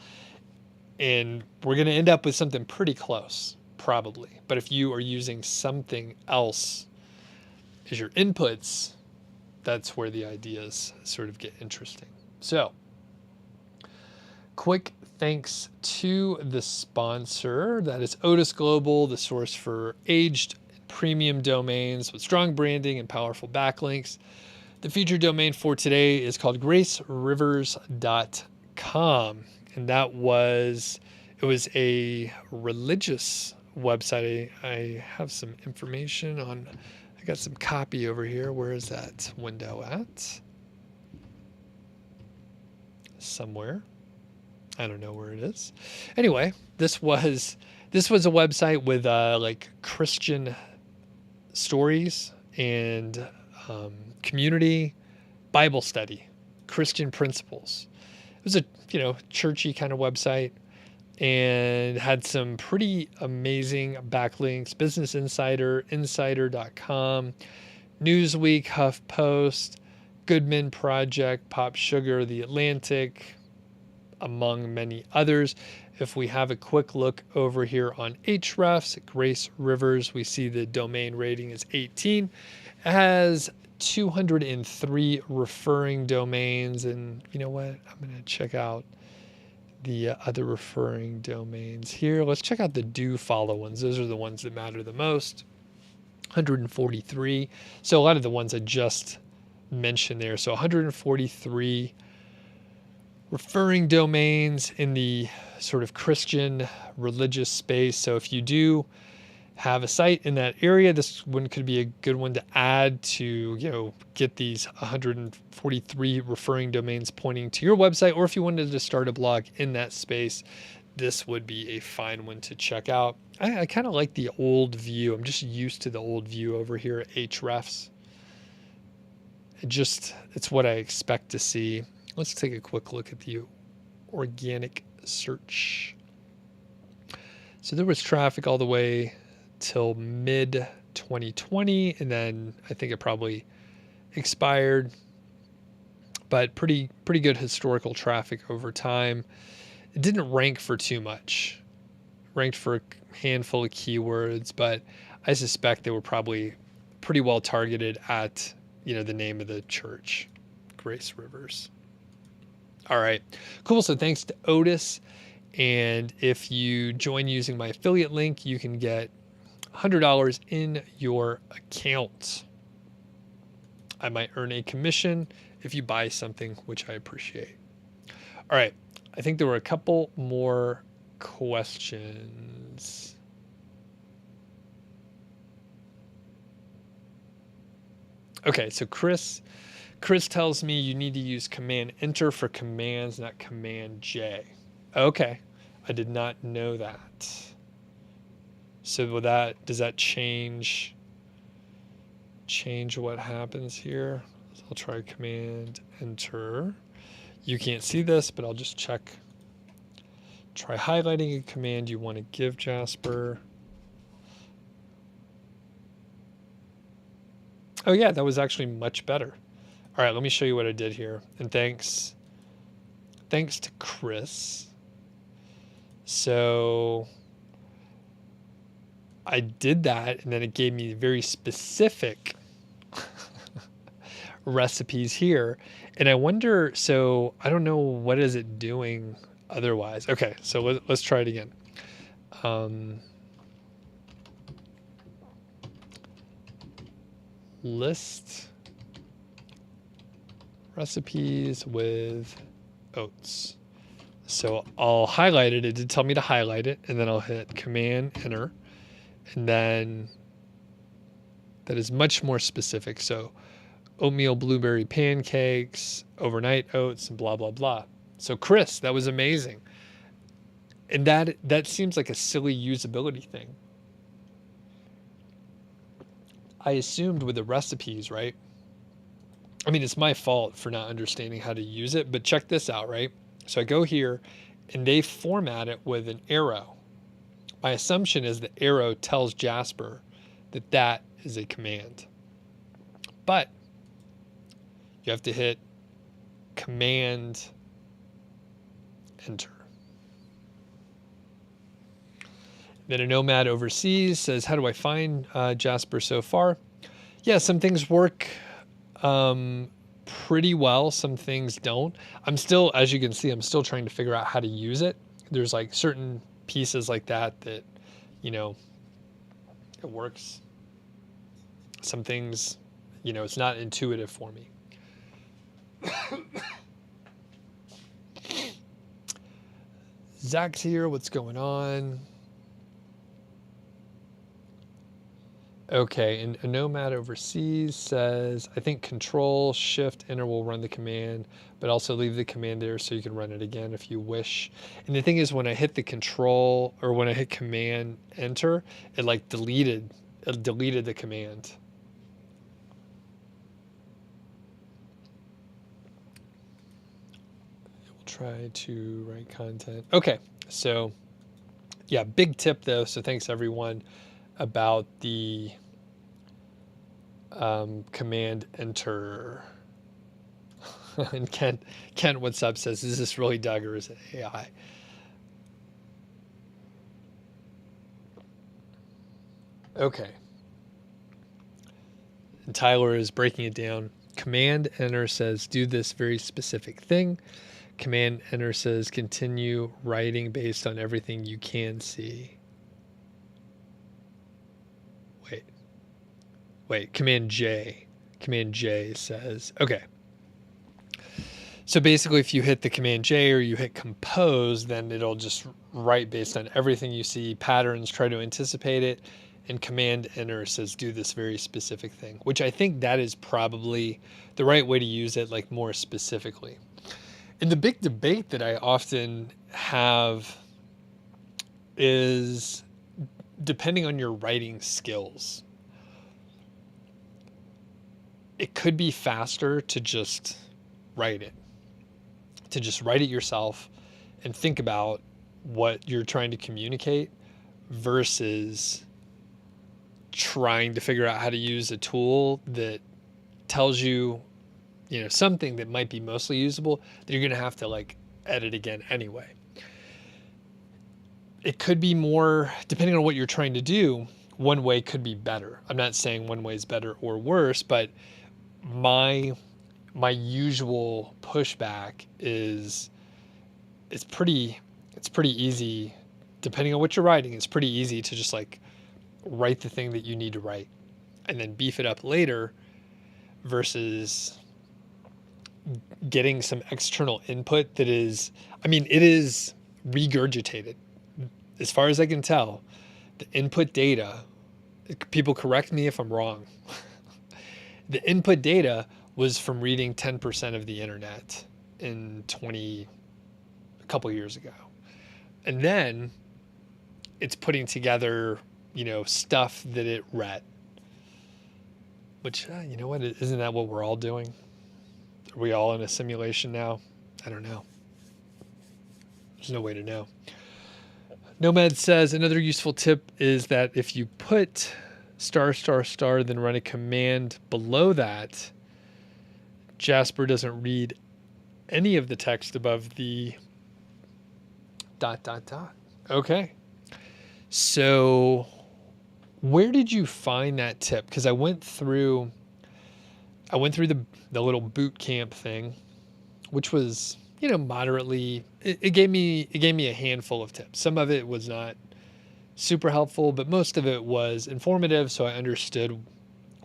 and we're going to end up with something pretty close, probably. But if you are using something else as your inputs, that's where the ideas sort of get interesting. So, quick thanks to the sponsor. That is Otis Global, the source for aged premium domains with strong branding and powerful backlinks. The featured domain for today is called gracerivers.com. And it was a religious website. I have some information on, I got some copy over here. Where is that window at? Somewhere. I don't know where it is. Anyway, this was a website with like Christian stories and community Bible study, Christian principles. It was a, churchy kind of website, and had some pretty amazing backlinks: Business Insider, Insider.com, Newsweek, HuffPost, Goodman Project, Pop Sugar, The Atlantic, among many others. If we have a quick look over here on Ahrefs at Grace Rivers, we see the domain rating is 18. It has 203 referring domains, and you know what? I'm going to check out the other referring domains here. Let's check out the do follow ones. Those are the ones that matter the most. 143. So a lot of the ones I just mentioned there. So 143 referring domains in the sort of Christian religious space. So if you do have a site in that area, this one could be a good one to add to, get these 143 referring domains pointing to your website. Or if you wanted to start a blog in that space, this would be a fine one to check out. I kind of like the old view. I'm just used to the old view over here at Ahrefs. It's what I expect to see. Let's take a quick look at the organic search. So there was traffic all the way till mid 2020, and then I think it probably expired, but pretty good historical traffic over time. It didn't rank for too much. Ranked for a handful of keywords, but I suspect they were probably pretty well targeted at, the name of the church, Grace Rivers. All right, cool. So thanks to Otis. And if you join using my affiliate link, you can get $100 in your account. I might earn a commission if you buy something, which I appreciate. All right. I think there were a couple more questions. Okay, so Chris tells me you need to use Command Enter for commands, not Command J. Okay, I did not know that. So does that change what happens here? So I'll try Command Enter. You can't see this, but I'll just check. Try highlighting a command you want to give Jasper. Oh yeah, that was actually much better. All right, let me show you what I did here. And thanks to Chris. So I did that, and then it gave me very specific recipes here. And I wonder, so I don't know, what is it doing otherwise? Okay, so let's try it again. List recipes with oats. So I'll highlight it. It did tell me to highlight it, and then I'll hit Command Enter, and then that is much more specific. So oatmeal blueberry pancakes, overnight oats, and blah, blah, blah. So Chris, that was amazing. And that seems like a silly usability thing. I assumed with the recipes, right? I mean, it's my fault for not understanding how to use it, but check this out, right? So I go here and they format it with an arrow. My assumption is the arrow tells Jasper that is a command. But you have to hit Command Enter. Then a nomad overseas says, how do I find Jasper so far? Yeah, some things work pretty well. Some things don't. I'm still, as you can see, I'm still trying to figure out how to use it. There's like certain pieces like that, it works. Some things, it's not intuitive for me. Zach's here. What's going on? Okay, and a nomad overseas says, I think Control Shift Enter will run the command, but also leave the command there so you can run it again if you wish. And the thing is, when I hit the Control, or when I hit Command Enter, it deleted the command. We'll try to write content. Okay, so yeah, big tip though. So thanks everyone about the Command Enter. And Kent, what's up, says, is this really Doug or is it AI? Okay. And Tyler is breaking it down. Command Enter says, do this very specific thing. Command Enter says, continue writing based on everything you can see. Wait, Command J says, okay. So basically if you hit the Command J or you hit compose, then it'll just write based on everything you see, patterns, try to anticipate it, and Command Enter says do this very specific thing, which I think that is probably the right way to use it, like more specifically. And the big debate that I often have is depending on your writing skills. It could be faster to just write it, yourself and think about what you're trying to communicate versus trying to figure out how to use a tool that tells you, something that might be mostly usable that you're going to have to edit again anyway. It could be more, depending on what you're trying to do, one way could be better. I'm not saying one way is better or worse, but my usual pushback is it's pretty easy, depending on what you're writing. It's pretty easy to just like write the thing that you need to write and then beef it up later versus getting some external input that is, it is regurgitated. As far as I can tell, the input data, people correct me if I'm wrong, the input data was from reading 10% of the internet in a couple years ago. And then it's putting together, stuff that it read. Which, you know what, isn't that what we're all doing? Are we all in a simulation now? I don't know. There's no way to know. Nomad says, another useful tip is that if you put ****, then run a command below that, Jasper doesn't read any of the text above the ... Okay. So where did you find that tip? Because I went through the little boot camp thing, which was, moderately, it gave me a handful of tips. Some of it was not super helpful, but most of it was informative. So I understood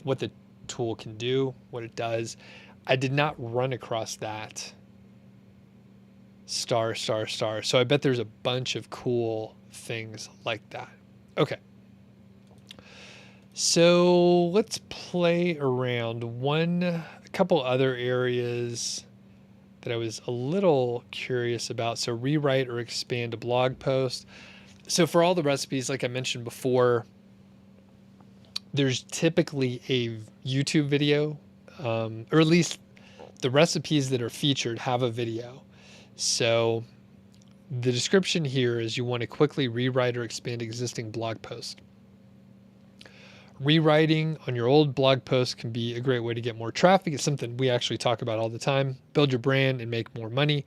what the tool can do, what it does. I did not run across that ****. So I bet there's a bunch of cool things like that. Okay. So let's play around. A couple other areas that I was a little curious about. So rewrite or expand a blog post. So for all the recipes, like I mentioned before, there's typically a YouTube video, or at least the recipes that are featured have a video. So the description here is you want to quickly rewrite or expand existing blog post. Rewriting on your old blog post can be a great way to get more traffic. It's something we actually talk about all the time. Build your brand and make more money.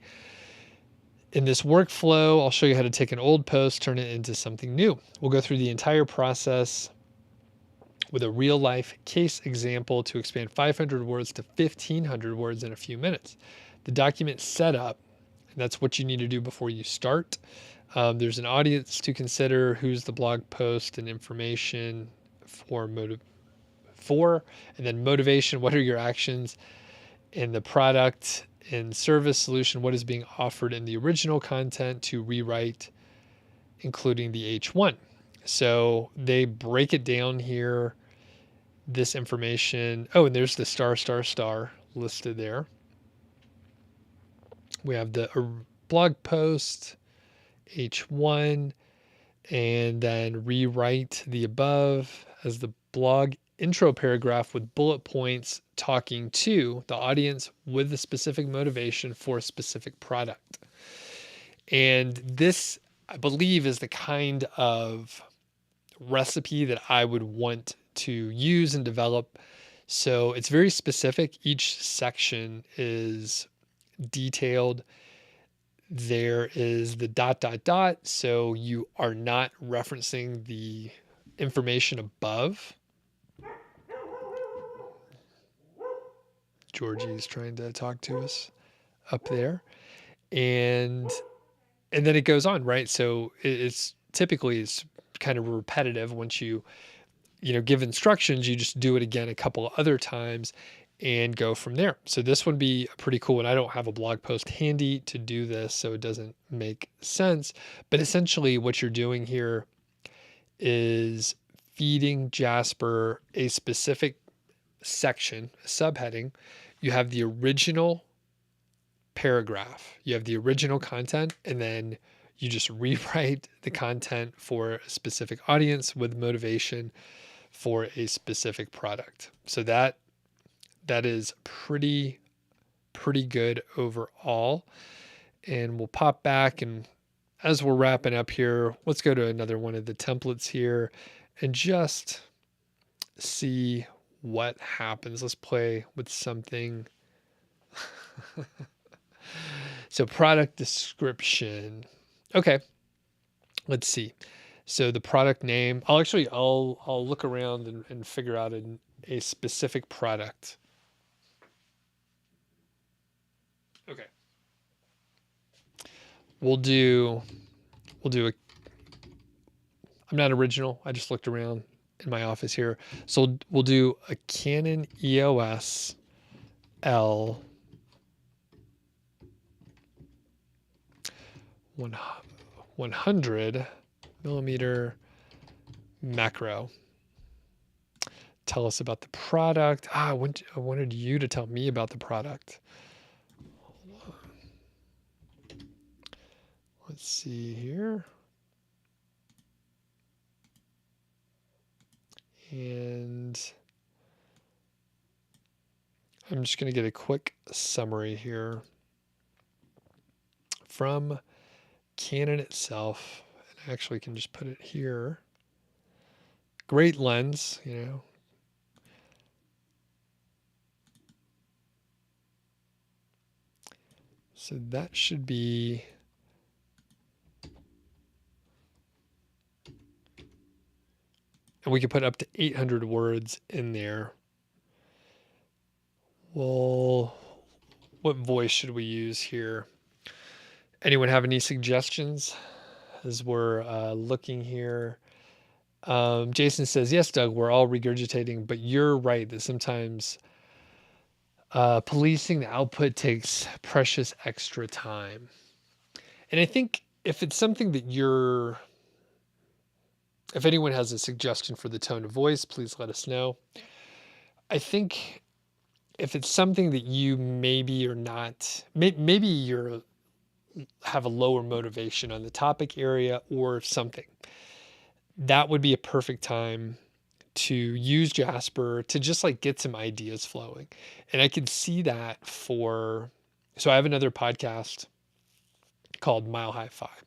In this workflow, I'll show you how to take an old post, turn it into something new. We'll go through the entire process with a real life case example to expand 500 words to 1,500 words in a few minutes. The document setup, and that's what you need to do before you start. There's an audience to consider, who's the blog post and information for, and then motivation, what are your actions, and the product and service solution, what is being offered in the original content to rewrite, including the H1. So they break it down here, this information. Oh, and there's the *** listed there. We have the blog post, H1, and then rewrite the above as the blog intro paragraph with bullet points talking to the audience with the specific motivation for a specific product. And this, I believe, is the kind of recipe that I would want to use and develop. So it's very specific. Each section is detailed. There is the ... So you are not referencing the information above. Georgie is trying to talk to us up there. And then it goes on, right? So it's kind of repetitive. Once you give instructions, you just do it again a couple of other times and go from there. So this would be pretty cool. And I don't have a blog post handy to do this, so it doesn't make sense. But essentially what you're doing here is feeding Jasper a specific section, a subheading. You have the original paragraph, you have the original content, and then you just rewrite the content for a specific audience with motivation for a specific product. So that is pretty good overall. And we'll pop back, and as we're wrapping up here, let's go to another one of the templates here and just see what happens. Let's play with something. So product description. Okay, let's see. So the product name, I'll look around and figure out a specific product. Okay. We'll do a, I'm not original. I just looked around in my office here. So we'll do a Canon EOS L 100 millimeter macro. Tell us about the product. I wanted you to tell me about the product. Hold on. Let's see here. And I'm just going to get a quick summary here from Canon itself. And I actually can just put it here. Great lens, you know. So that should be, and we can put up to 800 words in there. Well, what voice should we use here? Anyone have any suggestions as we're looking here? Jason says, yes, Doug, we're all regurgitating, but you're right that sometimes policing the output takes precious extra time. And I think if it's something that if anyone has a suggestion for the tone of voice, please let us know. I think if it's something that you maybe are not, maybe you're have a lower motivation on the topic area or something, that would be a perfect time to use Jasper to just like get some ideas flowing. And I could see that so I have another podcast called Mile High Five,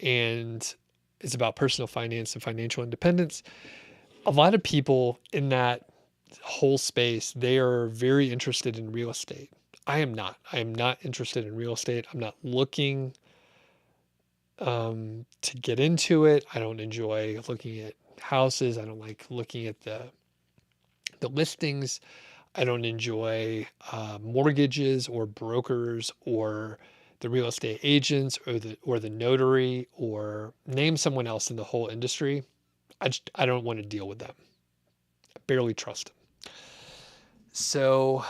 and it's about personal finance and financial independence. A lot of people in that whole space, they are very interested in real estate. I am not. I am not interested in real estate. I'm not looking to get into it. I don't enjoy looking at houses. I don't like looking at the listings. I don't enjoy mortgages or brokers or the real estate agents or the notary, or name someone else in the whole industry. I don't want to deal with them. I barely trust them. So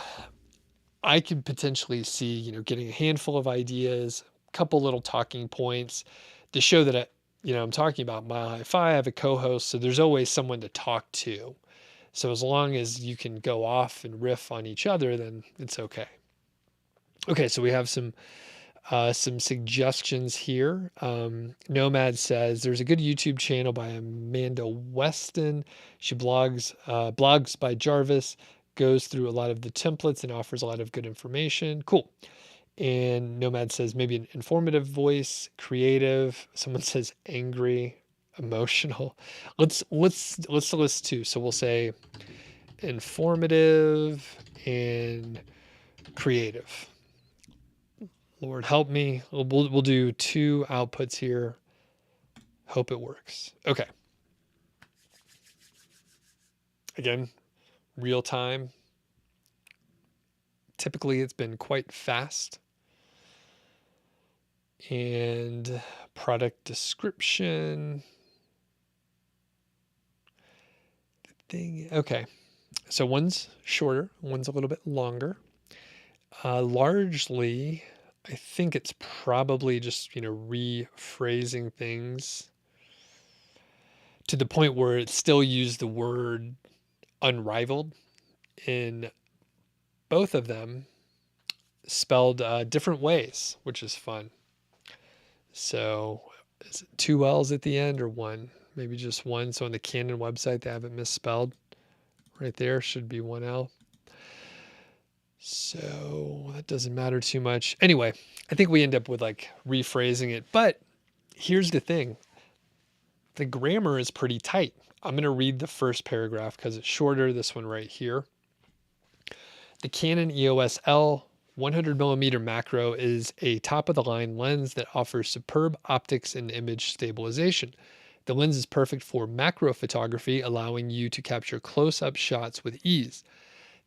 I could potentially see, getting a handful of ideas, a couple little talking points. The show that I'm talking about, Mile High Five, I have a co-host, so there's always someone to talk to. So as long as you can go off and riff on each other, then it's okay. Okay, so we have some suggestions here. Nomad says there's a good YouTube channel by Amanda Weston. She blogs by Jarvis, goes through a lot of the templates and offers a lot of good information. Cool. And Nomad says maybe an informative voice, creative. Someone says angry, emotional. Let's list two. So we'll say informative and creative. Lord help me. We'll do two outputs here. Hope it works. Okay. Again, real time. Typically, it's been quite fast. And product description. Okay. So one's shorter, one's a little bit longer. Largely, I think it's probably just, rephrasing things to the point where it still used the word unrivaled in both of them, spelled different ways, which is fun. So is it two L's at the end or one? Maybe just one. So on the Canon website, they have it misspelled. Right there should be one L. So that doesn't matter too much. Anyway, I think we end up with like rephrasing it. But here's the thing. The grammar is pretty tight. I'm going to read the first paragraph because it's shorter. This one right here. The Canon EOS L 100mm macro is a top-of-the-line lens that offers superb optics and image stabilization. The lens is perfect for macro photography, allowing you to capture close-up shots with ease.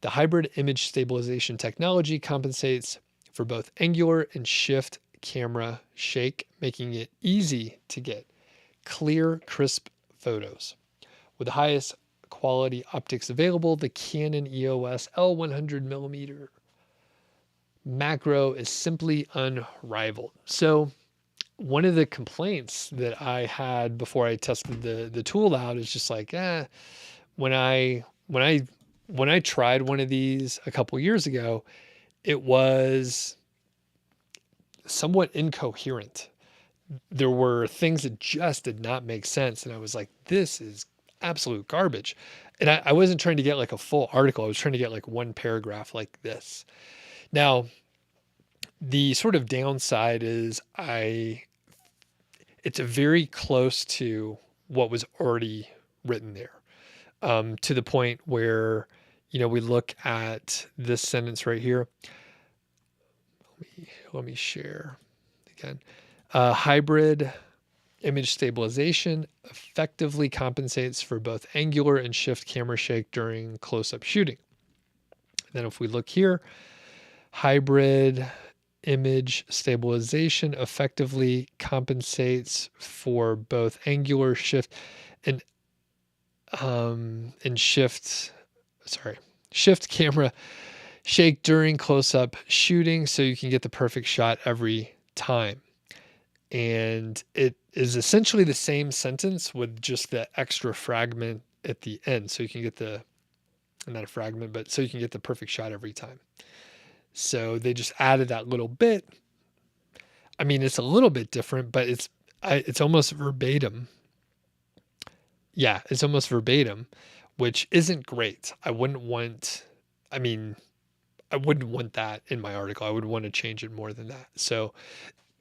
The hybrid image stabilization technology compensates for both angular and shift camera shake, making it easy to get clear, crisp photos. With the highest quality optics available, the Canon EOS L100mm macro is simply unrivaled. So one of the complaints that I had before I tested the tool out is just like, when I tried one of these a couple years ago, it was somewhat incoherent. There were things that just did not make sense. And I was like, this is absolute garbage. And I wasn't trying to get like a full article. I was trying to get like one paragraph like this. Now, the sort of downside is it's very close to what was already written there, to the point where, we look at this sentence right here. Let me share again. Hybrid image stabilization effectively compensates for both angular and shift camera shake during close-up shooting. And then if we look here, hybrid image stabilization effectively compensates for both angular shift and shift camera shake during close-up shooting, so you can get the perfect shot every time. And it is essentially the same sentence with just the extra fragment at the end. So you can get not a fragment, but so you can get the perfect shot every time. So they just added that little bit. I mean, it's a little bit different, but it's almost verbatim. Yeah, it's almost verbatim, which isn't great. I wouldn't want that in my article. I would want to change it more than that. So,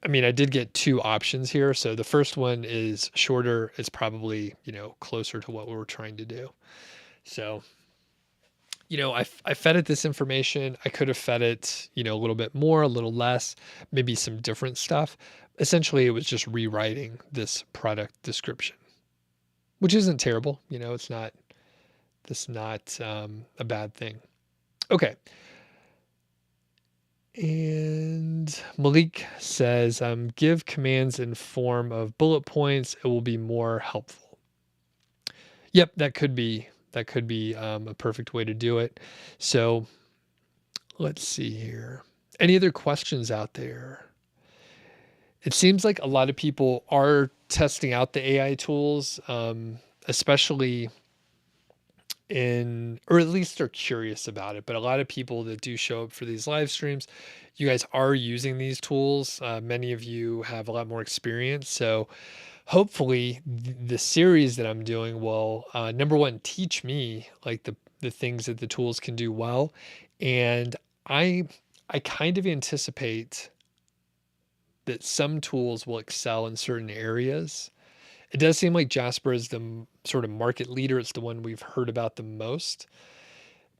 I did get two options here. So the first one is shorter. It's probably, closer to what we were trying to do. So, I fed it this information. I could have fed it, a little bit more, a little less, maybe some different stuff. Essentially, it was just rewriting this product description, which isn't terrible. It's not a bad thing. Okay. And Malik says, give commands in form of bullet points. It will be more helpful. Yep, that could be a perfect way to do it. So let's see here. Any other questions out there? It seems like a lot of people are testing out the AI tools, especially or at least they're curious about it. But a lot of people that do show up for these live streams, you guys are using these tools. Many of you have a lot more experience. So hopefully the series that I'm doing will, number one, teach me like the things that the tools can do well. And I kind of anticipate that some tools will excel in certain areas. It does seem like Jasper is the sort of market leader. It's the one we've heard about the most,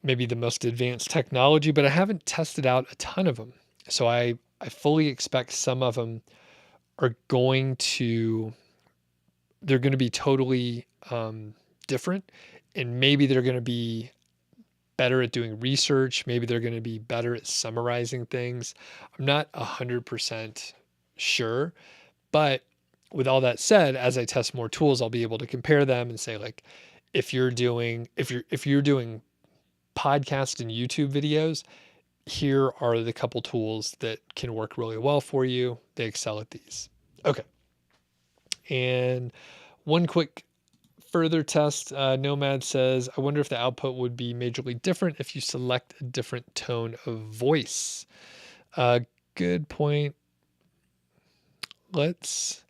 maybe the most advanced technology, but I haven't tested out a ton of them. So I fully expect some of them are going to be totally different. And maybe they're going to be better at doing research. Maybe they're going to be better at summarizing things. I'm not 100% sure, but with all that said, as I test more tools, I'll be able to compare them and say, like, if you're doing podcast and YouTube videos, here are the couple tools that can work really well for you. They excel at these. Okay. And one quick further test, Nomad says, I wonder if the output would be majorly different if you select a different tone of voice. Good point. Let's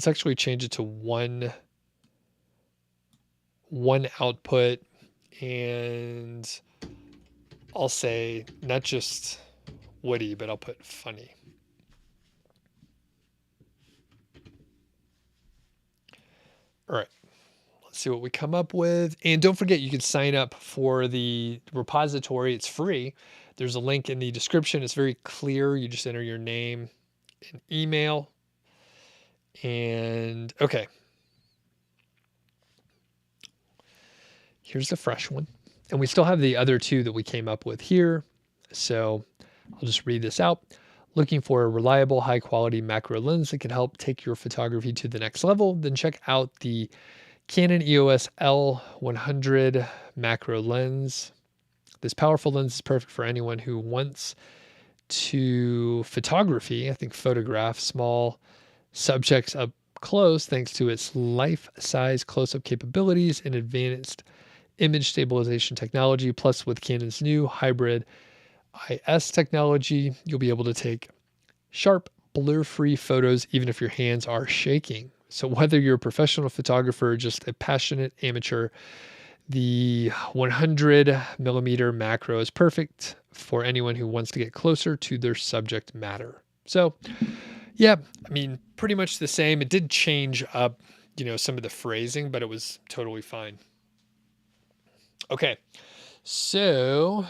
actually change it to one output, and I'll say not just Woody, but I'll put funny. All right, let's see what we come up with. And don't forget, you can sign up for the repository. It's free. There's a link in the description. It's very clear. You just enter your name and email. And okay. here's the fresh one. And we still have the other two that we came up with here. So I'll just read this out. Looking for a reliable, high quality macro lens that can help take your photography to the next level? Then check out the Canon EOS L100 macro lens. This powerful lens is perfect for anyone who wants to photograph small subjects up close thanks to its life-size close-up capabilities and advanced image stabilization technology. Plus, with Canon's new hybrid IS technology, you'll be able to take sharp, blur-free photos even if your hands are shaking. So whether you're a professional photographer or just a passionate amateur, the 100 millimeter macro is perfect for anyone who wants to get closer to their subject matter. So yeah, I mean, pretty much the same. It did change up, some of the phrasing, but it was totally fine. Okay, so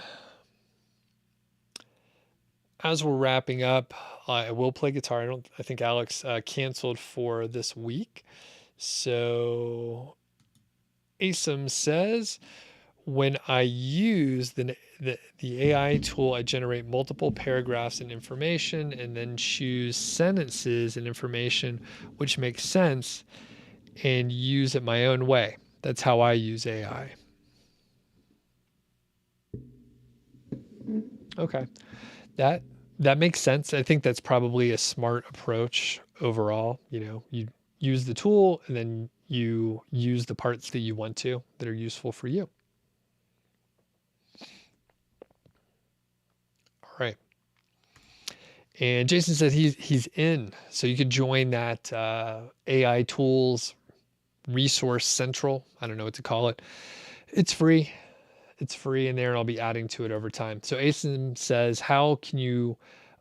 as we're wrapping up, I will play guitar. I think Alex canceled for this week. So Asim says, when I use the AI tool, I generate multiple paragraphs and information and then choose sentences and information which makes sense and use it my own way. That's how I use AI. Okay. That makes sense. I think that's probably a smart approach overall. You use the tool and then you use the parts that you want to that are useful for you. All right. And Jason said he's in, so you could join that AI tools resource central. I don't know what to call it. It's free. It's free in there, and I'll be adding to it over time. So Asim says, how can you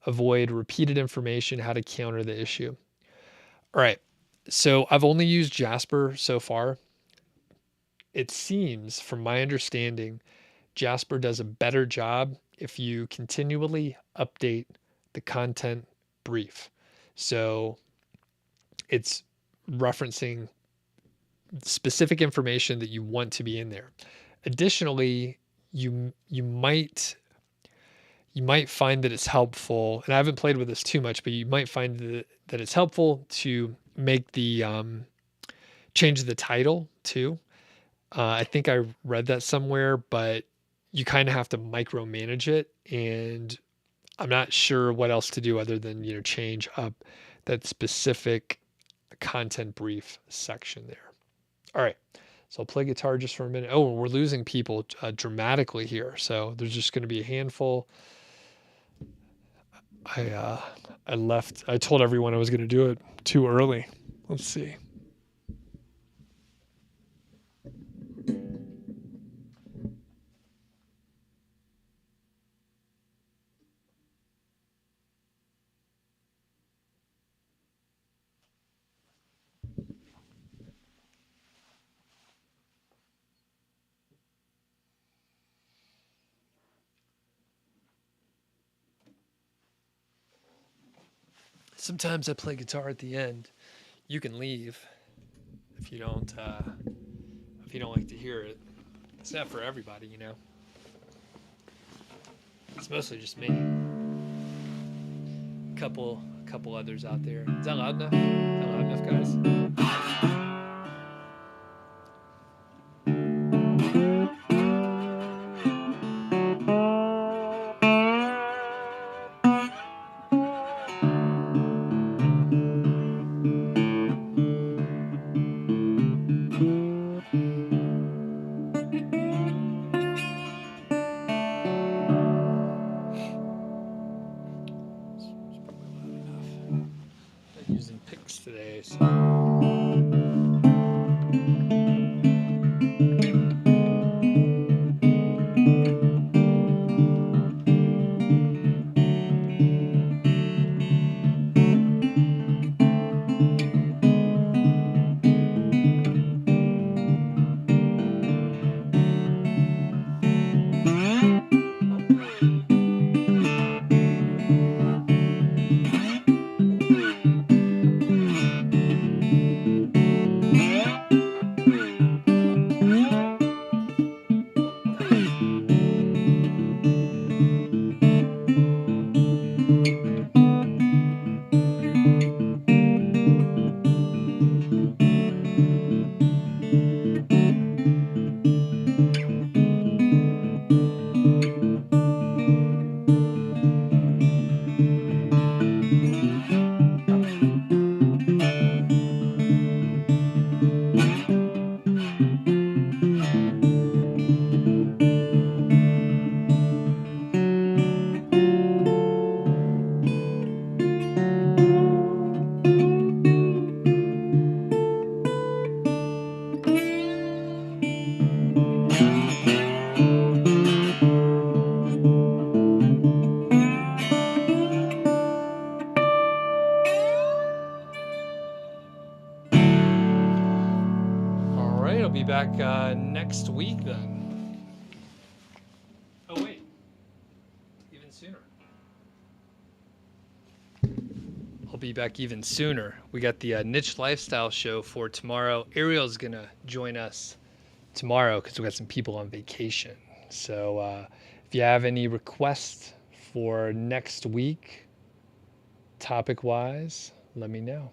avoid repeated information? How to counter the issue? All right. So I've only used Jasper so far. It seems, from my understanding, Jasper does a better job if you continually update the content brief. So it's referencing specific information that you want to be in there. Additionally, you might find that it's helpful, and I haven't played with this too much, but you might find that it's helpful to make the change the title too. I think I read that somewhere, but you kind of have to micromanage it, and I'm not sure what else to do other than change up that specific content brief section there. All right. So I'll play guitar just for a minute. Oh, we're losing people dramatically here. So there's just going to be a handful. I told everyone I was going to do it too early. Let's see. Sometimes I play guitar at the end. You can leave if you don't like to hear it. It's not for everybody, It's mostly just me. Couple others out there. Is that loud enough? Is that loud enough, guys? Using picks today, so. back next week then. Oh, wait. Even sooner. I'll be back even sooner. We got the niche lifestyle show for tomorrow. Ariel's going to join us tomorrow because we got some people on vacation. So if you have any requests for next week, topic-wise, let me know.